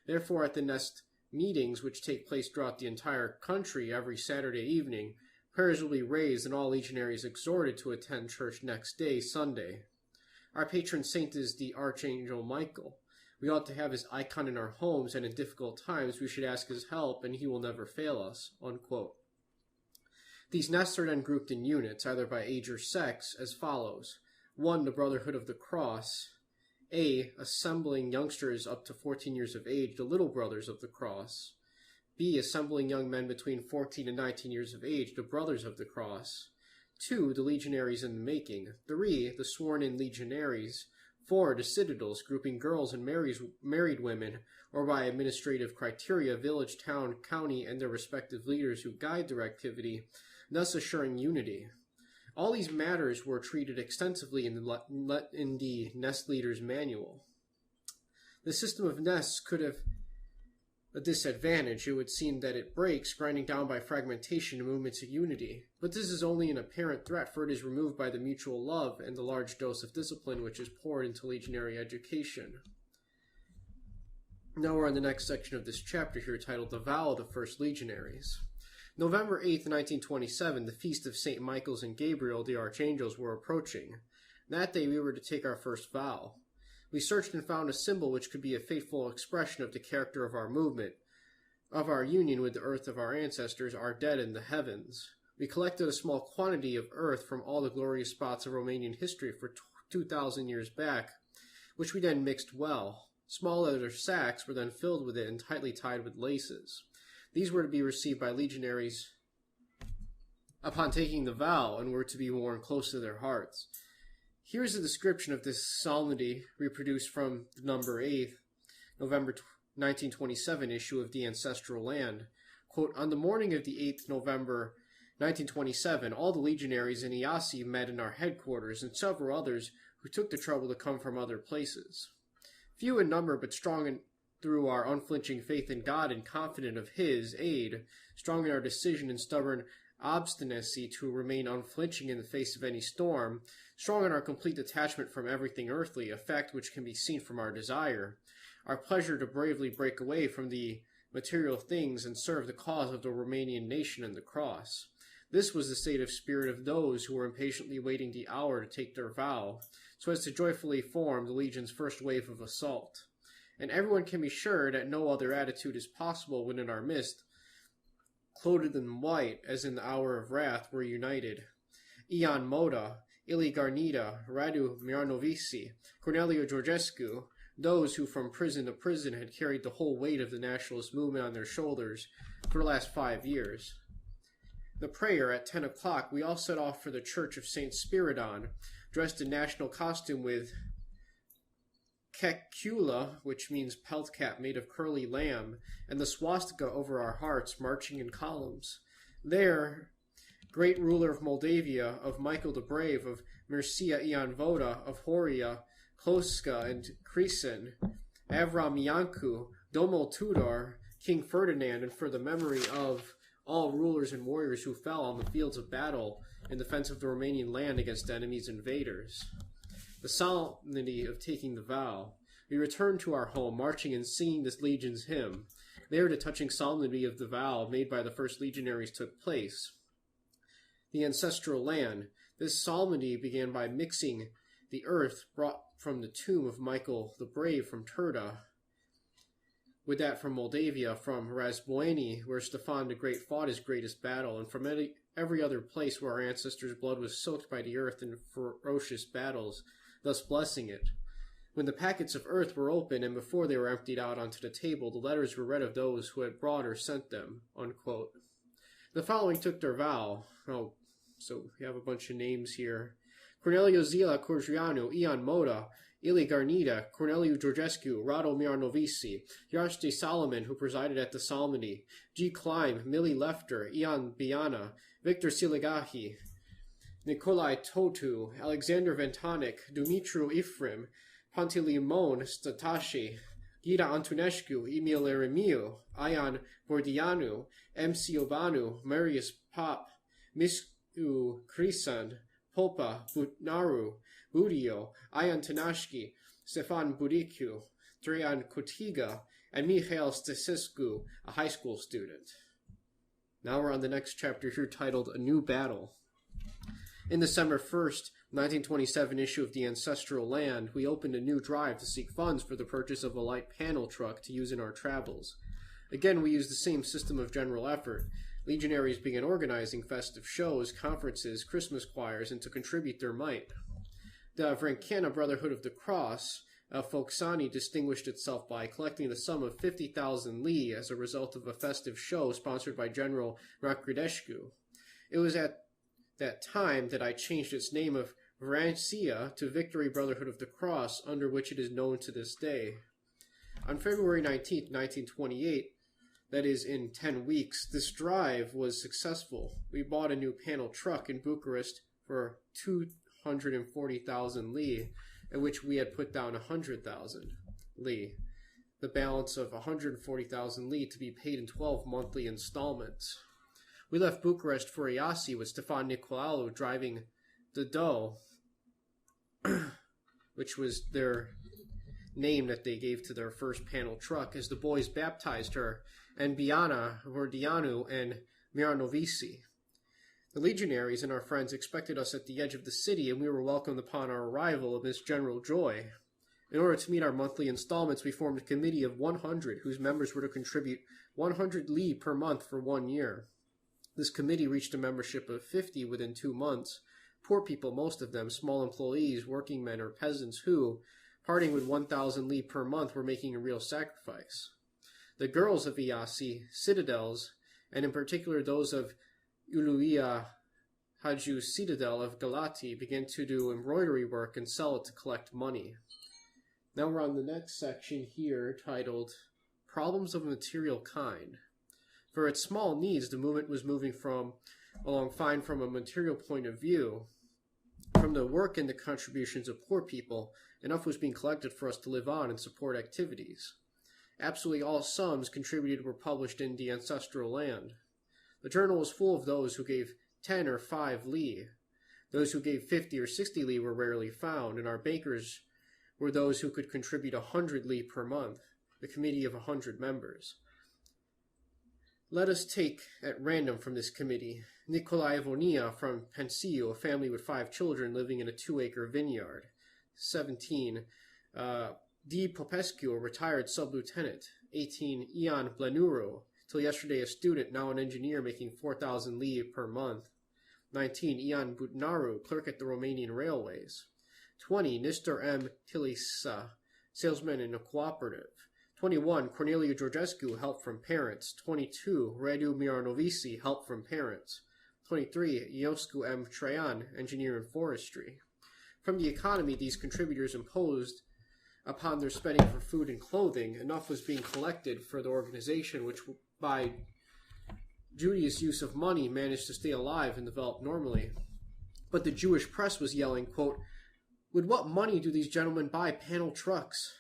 Therefore, at the Nest meetings, which take place throughout the entire country every Saturday evening, prayers will be raised and all legionaries exhorted to attend church next day, Sunday. Our patron saint is the Archangel Michael. We ought to have his icon in our homes, and in difficult times we should ask his help, and he will never fail us." Unquote. These nests are then grouped in units, either by age or sex, as follows. 1. The Brotherhood of the Cross. A. Assembling youngsters up to 14 years of age, the Little Brothers of the Cross. B. Assembling young men between 14 and 19 years of age, the Brothers of the Cross. 2. The Legionaries in the Making. 3. The Sworn-in Legionaries. 4. The Citadels, grouping girls and married women, or by administrative criteria, village, town, county, and their respective leaders who guide their activity, thus assuring unity. All these matters were treated extensively in the Nest Leader's Manual. The system of nests could have a disadvantage. It would seem that it breaks, grinding down by fragmentation and movement to unity. But this is only an apparent threat, for it is removed by the mutual love and the large dose of discipline which is poured into legionary education. Now we're on the next section of this chapter here, titled The Vow of the First Legionaries. November 8th, 1927, the feast of St. Michael's and Gabriel, the archangels, were approaching. That day we were to take our first vow. We searched and found a symbol which could be a faithful expression of the character of our movement, of our union with the earth of our ancestors, our dead in the heavens. We collected a small quantity of earth from all the glorious spots of Romanian history for 2,000 years back, which we then mixed well. Small leather sacks were then filled with it and tightly tied with laces. These were to be received by legionaries upon taking the vow, and were to be worn close to their hearts. Here is a description of this solemnity reproduced from the number 8th, November 1927 issue of The Ancestral Land. Quote, "On the morning of the 8th November 1927, all the legionaries in Iasi met in our headquarters, and several others who took the trouble to come from other places. Few in number, but strong through our unflinching faith in God and confident of His aid, strong in our decision and stubborn obstinacy to remain unflinching in the face of any storm, strong in our complete detachment from everything earthly, a fact which can be seen from our desire, our pleasure to bravely break away from the material things and serve the cause of the Romanian nation and the cross. This was the state of spirit of those who were impatiently waiting the hour to take their vow, so as to joyfully form the Legion's first wave of assault. And everyone can be sure that no other attitude is possible when in our midst, clothed in white, as in the hour of wrath, were united Ion Moda, Ili Garnida, Radu Miranovici, Corneliu Codreanu, those who from prison to prison had carried the whole weight of the nationalist movement on their shoulders for the last 5 years. The prayer, at 10 o'clock, we all set off for the church of St. Spiridon, dressed in national costume with kekula, which means pelt cap made of curly lamb, and the swastika over our hearts, marching in columns. There, great ruler of Moldavia, of Michael the Brave, of Mircea Ion Voda, of Horia, Kloska, and Crisen, Avram Iancu, Domul Tudor, King Ferdinand, and for the memory of all rulers and warriors who fell on the fields of battle in defense of the Romanian land against enemies invaders. The solemnity of taking the vow. We returned to our home, marching and singing this legion's hymn. There the touching solemnity of the vow made by the first legionaries took place. The ancestral land. This solemnity began by mixing the earth brought from the tomb of Michael the Brave from Turda with that from Moldavia, from Razboeni, where Stefan the Great fought his greatest battle, and from every other place where our ancestors' blood was soaked by the earth in ferocious battles, thus blessing it. When the packets of earth were opened, and before they were emptied out onto the table, the letters were read of those who had brought or sent them." Unquote. The following took their vow. Oh, so we have a bunch of names here. Corneliu Codreanu, Ion Moda, Ili Garnida, Corneliu Georgescu, Rado Miranovici, Yarste Solomon, who presided at the Psalmody, G. Klein, Millie Lefter, Ion Biana, Victor Siligahi, Nikolai Totu, Alexander Ventanik, Dumitru Ifrim, Pantilimon Statashi, Gita Antonescu, Emil Eremiu, Ion Bordianu, M. Siobanu, Marius Pop, Misku Krisan, Popa Butnaru, Budio, Ion Tanashki, Stefan Budicu, Dreyan Kotiga, and Mikhail Stasescu, a high school student. Now we're on the next chapter here titled A New Battle. In December 1st, 1927 issue of The Ancestral Land, we opened a new drive to seek funds for the purchase of a light panel truck to use in our travels. Again, we used the same system of general effort. Legionaries began organizing festive shows, conferences, Christmas choirs, and to contribute their mite. The Vrancana Brotherhood of the Cross, Foksani, distinguished itself by collecting the sum of 50,000 li as a result of a festive show sponsored by General Rakridescu. It was at that time that I changed its name of Vrancia to Brotherhood of the Cross, under which it is known to this day. On February 19, 1928, that is in 10 weeks, this drive was successful. We bought a new panel truck in Bucharest for 240,000 li, in which we had put down 100,000 li. The balance of 140,000 li to be paid in 12 monthly installments. We left Bucharest for Iasi with Stefan Nicolaou driving the Doe, which was their name that they gave to their first panel truck, as the boys baptized her, and Biana, Vordianu, and Miranovici. The legionaries and our friends expected us at the edge of the city, and we were welcomed upon our arrival amidst general joy. In order to meet our monthly installments, we formed a committee of 100, whose members were to contribute 100 li per month for 1 year. This committee reached a membership of 50 within 2 months. Poor people, most of them, small employees, working men, or peasants who, parting with 1,000 li per month, were making a real sacrifice. The girls of Iasi, citadels, and in particular those of Uluia Haju citadel of Galati, began to do embroidery work and sell it to collect money. Now we're on the next section here titled Problems of a Material Kind. For its small needs, the movement was moving along fine from a material point of view. From the work and the contributions of poor people, enough was being collected for us to live on and support activities. Absolutely all sums contributed were published in The Ancestral Land. The journal was full of those who gave 10 or 5 li. Those who gave 50 or 60 li were rarely found, and our bankers were those who could contribute 100 li per month, the committee of 100 members. Let us take at random from this committee Nicolae Vonia from Pensiu, a family with 5 children living in a 2-acre vineyard. 17. D. Popescu, a retired sub-lieutenant. 18. Ion Blanuru, till yesterday a student, now an engineer, making 4,000 li per month. 19. Ion Butnaru, clerk at the Romanian Railways. 20. Nistor M. Tilisa, salesman in a cooperative. 21. Corneliu Georgescu, help from parents. 22. Radu Miranovici, help from parents. 23. Ioscu M. Traian, engineer in forestry. From the economy these contributors imposed upon their spending for food and clothing, enough was being collected for the organization, which by Judy's use of money managed to stay alive and develop normally. But the Jewish press was yelling, quote, "With what money do these gentlemen buy panel trucks?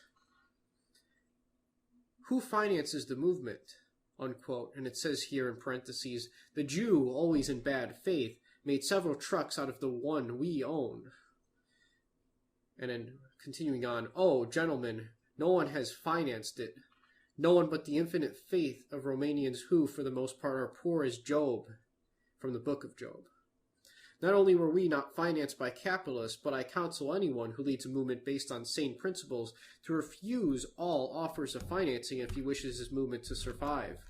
Who finances the movement?" Unquote. And it says here in parentheses, "The Jew, always in bad faith, made several trucks out of the one we own." And then continuing on, "Oh, gentlemen, no one has financed it. No one but the infinite faith of Romanians who, for the most part, are poor as Job," from the book of Job. "Not only were we not financed by capitalists, but I counsel anyone who leads a movement based on sane principles to refuse all offers of financing if he wishes his movement to survive.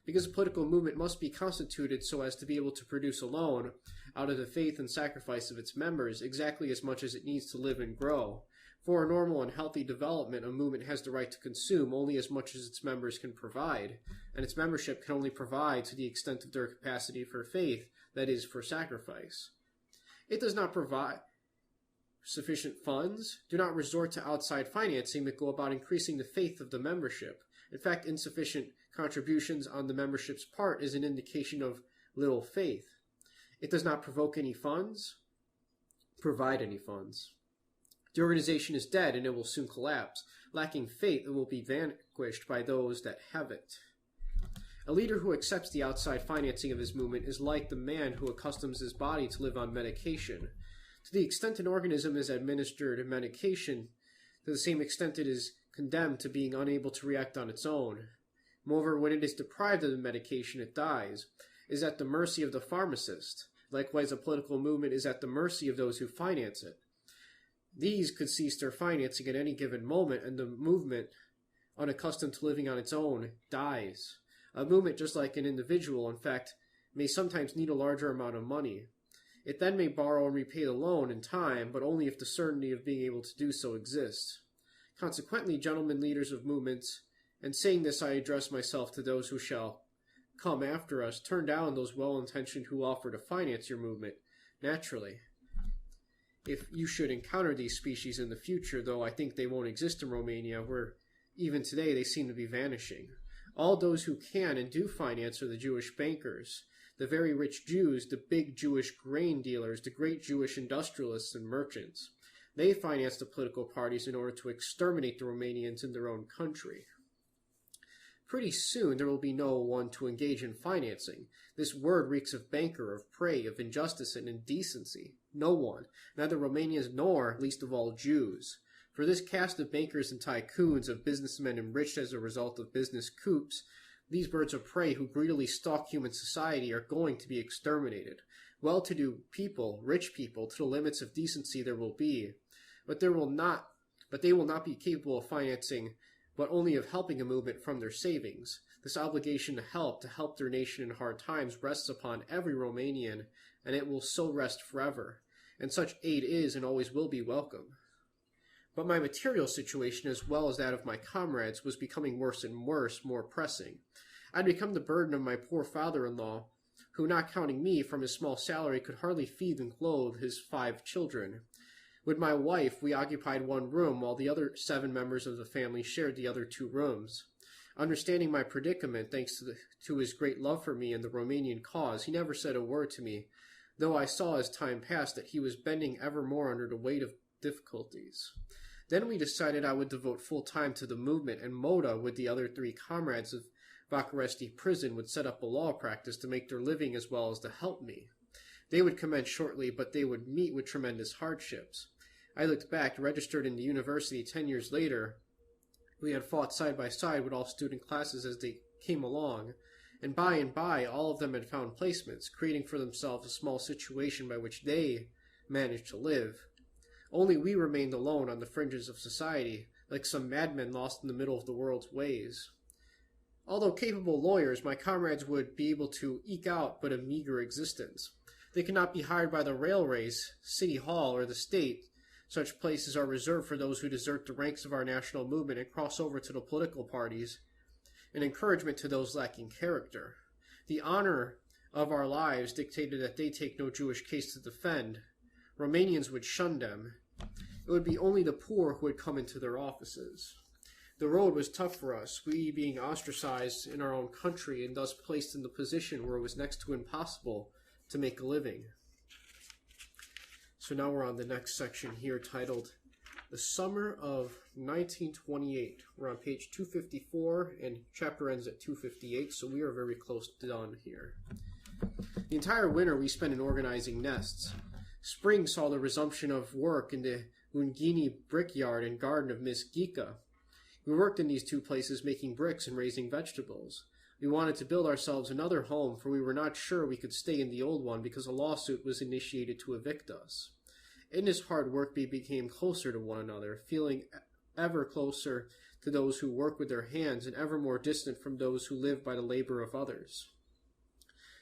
Because a political movement must be constituted so as to be able to produce alone, out of the faith and sacrifice of its members, exactly as much as it needs to live and grow. For a normal and healthy development, a movement has the right to consume only as much as its members can provide, and its membership can only provide to the extent of their capacity for faith, that is, for sacrifice. It does not provide sufficient funds. Do not resort to outside financing that go about increasing the faith of the membership. In fact, insufficient contributions on the membership's part is an indication of little faith. It does not provide any funds. The organization is dead and it will soon collapse. Lacking faith, it will be vanquished by those that have it. A leader who accepts the outside financing of his movement is like the man who accustoms his body to live on medication. To the extent an organism is administered medication, to the same extent it is condemned to being unable to react on its own. Moreover, when it is deprived of the medication, it dies. It is at the mercy of the pharmacist. Likewise, a political movement is at the mercy of those who finance it. These could cease their financing at any given moment, and the movement, unaccustomed to living on its own, dies. A movement, just like an individual, in fact, may sometimes need a larger amount of money. It then may borrow and repay the loan in time, but only if the certainty of being able to do so exists. Consequently, gentlemen leaders of movements, and saying this I address myself to those who shall come after us, turn down those well-intentioned who offer to finance your movement, naturally. If you should encounter these species in the future, though I think they won't exist in Romania, where even today they seem to be vanishing. All those who can and do finance are the Jewish bankers, the very rich Jews, the big Jewish grain dealers, the great Jewish industrialists and merchants. They finance the political parties in order to exterminate the Romanians in their own country. Pretty soon there will be no one to engage in financing. This word reeks of banker, of prey, of injustice and indecency. No one, neither Romanians nor, least of all, Jews. For this caste of bankers and tycoons, of businessmen enriched as a result of business coups, these birds of prey who greedily stalk human society are going to be exterminated. Well-to-do people, rich people, to the limits of decency there will be, but they will not be capable of financing, but only of helping a movement from their savings. This obligation to help their nation in hard times, rests upon every Romanian, and it will so rest forever. And such aid is and always will be welcome. But my material situation, as well as that of my comrades, was becoming worse and worse, more pressing. I had become the burden of my poor father-in-law, who, not counting me, from his small salary, could hardly feed and clothe his 5 children. With my wife, we occupied one room, while the other 7 members of the family shared the other 2 rooms. Understanding my predicament, thanks to his great love for me and the Romanian cause, he never said a word to me, though I saw as time passed that he was bending ever more under the weight of difficulties. Then we decided I would devote full time to the movement, and Moda, with the other 3 comrades of Vacaresti prison, would set up a law practice to make their living as well as to help me. They would commence shortly, but they would meet with tremendous hardships. I looked back, registered in the university 10 years later. We had fought side by side with all student classes as they came along, and by all of them had found placements, creating for themselves a small situation by which they managed to live. Only we remained alone on the fringes of society, like some madmen lost in the middle of the world's ways. Although capable lawyers, my comrades would be able to eke out but a meager existence. They could not be hired by the railways, City Hall, or the state. Such places are reserved for those who desert the ranks of our national movement and cross over to the political parties, an encouragement to those lacking character. The honor of our lives dictated that they take no Jewish case to defend. Romanians would shun them. It would be only the poor who would come into their offices. The road was tough for us, we being ostracized in our own country and thus placed in the position where it was next to impossible to make a living. So now we're on the next section here, titled The Summer of 1928. We're on page 254, and chapter ends at 258, so we are very close to done here. The entire winter we spent in organizing nests. Spring saw the resumption of work in the Ungini brickyard and garden of Miss Gika. We worked in these 2 places making bricks and raising vegetables. We wanted to build ourselves another home, for we were not sure we could stay in the old one because a lawsuit was initiated to evict us. In this hard work we became closer to one another, feeling ever closer to those who work with their hands and ever more distant from those who live by the labor of others.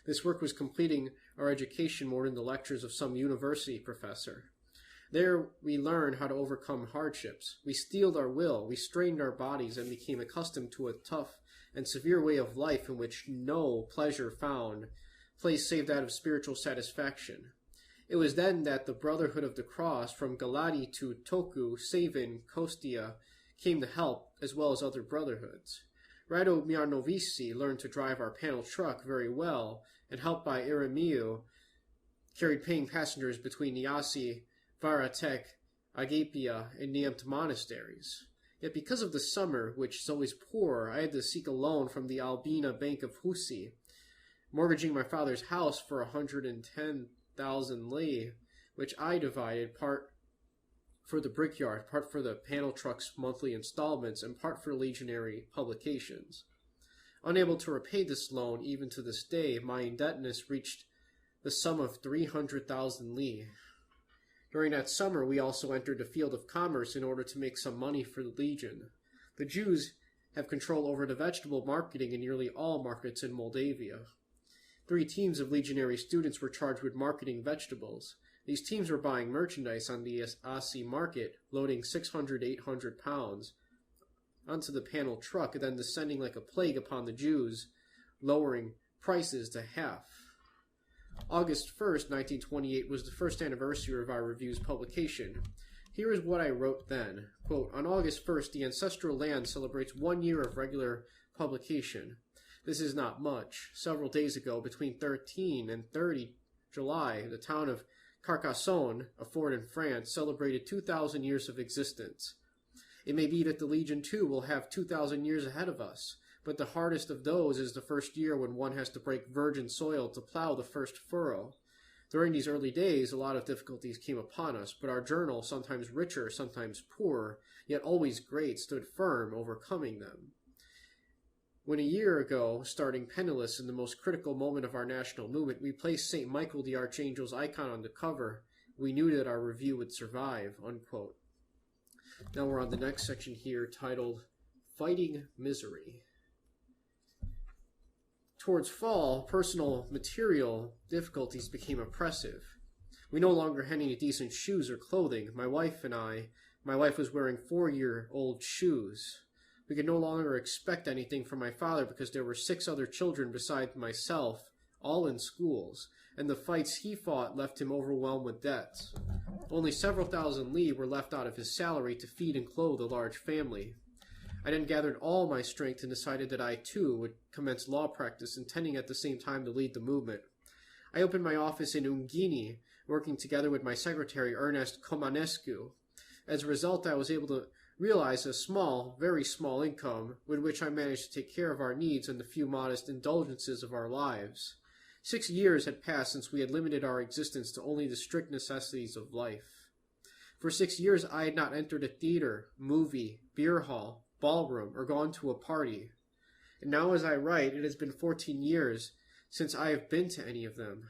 This work was completing our education more than the lectures of some university professor. There we learned how to overcome hardships. We steeled our will, we strained our bodies, and became accustomed to a tough and severe way of life in which no pleasure found place save that of spiritual satisfaction. It was then that the Brotherhood of the Cross, from Galati to Toku, Savin, Kostia, came to help, as well as other brotherhoods. Rado Miarnovici learned to drive our panel truck very well, and helped by Iremiu, carried paying passengers between Niasi, Varatek, Agapia, and Neamt monasteries. Yet because of the summer, which is always poor, I had to seek a loan from the Albina Bank of Husi, mortgaging my father's house for 110,000 lei, which I divided, part for the brickyard, part for the panel truck's monthly installments, and part for legionary publications. Unable to repay this loan even to this day, my indebtedness reached the sum of 300,000 lei. During that summer, we also entered the field of commerce in order to make some money for the Legion. The Jews have control over the vegetable marketing in nearly all markets in Moldavia. 3 teams of legionary students were charged with marketing vegetables. These teams were buying merchandise on the Asi market, loading 600 to 800 pounds onto the panel truck, and then descending like a plague upon the Jews, lowering prices to half. August 1st, 1928 was the first anniversary of our review's publication. Here is what I wrote then. Quote, on August 1st, the ancestral land celebrates 1 year of regular publication. This is not much. Several days ago, between 13 and 30 July, the town of Carcassonne, a fort in France, celebrated 2,000 years of existence. It may be that the Legion, too, will have 2,000 years ahead of us, but the hardest of those is the first year when one has to break virgin soil to plow the first furrow. During these early days, a lot of difficulties came upon us, but our journal, sometimes richer, sometimes poorer, yet always great, stood firm, overcoming them. When a year ago, starting penniless in the most critical moment of our national movement, we placed St. Michael the Archangel's icon on the cover, we knew that our review would survive, unquote. Now we're on the next section here, titled Fighting Misery. Towards fall, personal material difficulties became oppressive. We no longer had any decent shoes or clothing. My wife was wearing 4-year-old shoes. We could no longer expect anything from my father because there were 6 other children besides myself, all in schools, and the fights he fought left him overwhelmed with debts. Only several thousand lei were left out of his salary to feed and clothe a large family. I then gathered all my strength and decided that I, too, would commence law practice, intending at the same time to lead the movement. I opened my office in Ungini, working together with my secretary, Ernest Comanescu. As a result, I was able to realize a small, very small income with which I managed to take care of our needs and the few modest indulgences of our lives. 6 years had passed since we had limited our existence to only the strict necessities of life. For 6 years I had not entered a theater, movie, beer hall, ballroom, or gone to a party. And now as I write, it has been 14 years since I have been to any of them.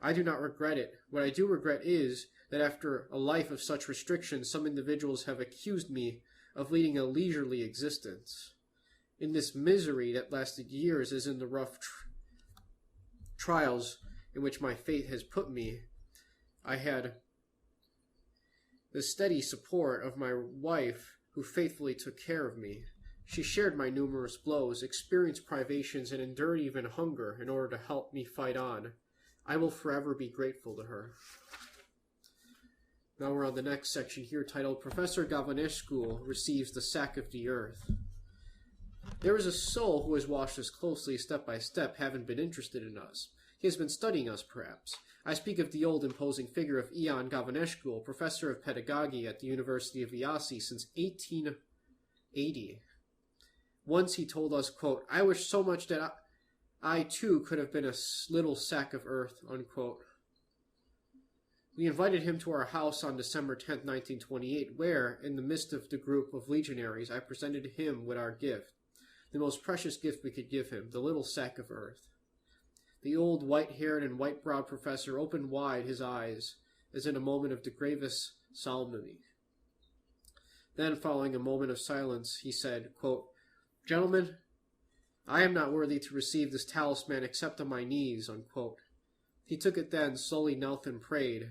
I do not regret it. What I do regret is that after a life of such restrictions, some individuals have accused me of leading a leisurely existence. In this misery that lasted years, as in the rough trials in which my fate has put me, I had the steady support of my wife, who faithfully took care of me. She shared my numerous blows, experienced privations, and endured even hunger in order to help me fight on. I will forever be grateful to her. Now we're on the next section here, titled Professor Gavanescu Receives the Sack of the Earth. There is a soul who has watched us closely, step by step, having been interested in us. He has been studying us, perhaps. I speak of the old imposing figure of Ion Gavanescu, professor of pedagogy at the University of Iasi since 1880. Once he told us, quote, I wish so much that I too could have been a little sack of earth, unquote. We invited him to our house on December 10th, 1928, where, in the midst of the group of legionaries, I presented him with our gift, the most precious gift we could give him, the little sack of earth. The old white-haired and white-browed professor opened wide his eyes, as in a moment of the gravest solemnity. Then, following a moment of silence, he said, quote, Gentlemen, I am not worthy to receive this talisman except on my knees, unquote. He took it then, slowly knelt and prayed.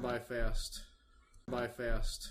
Buy fast. Buy fast.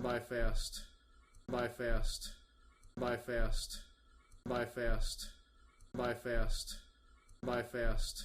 buy fast, buy fast, buy fast, buy fast, buy fast, buy fast,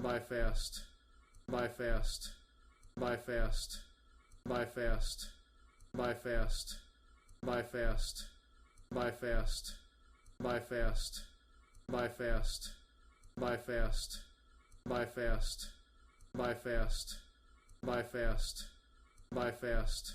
buy fast, buy fast, buy fast, buy fast, buy fast, buy fast, buy fast, buy fast, buy fast, buy fast, buy fast, buy fast, buy fast, buy fast,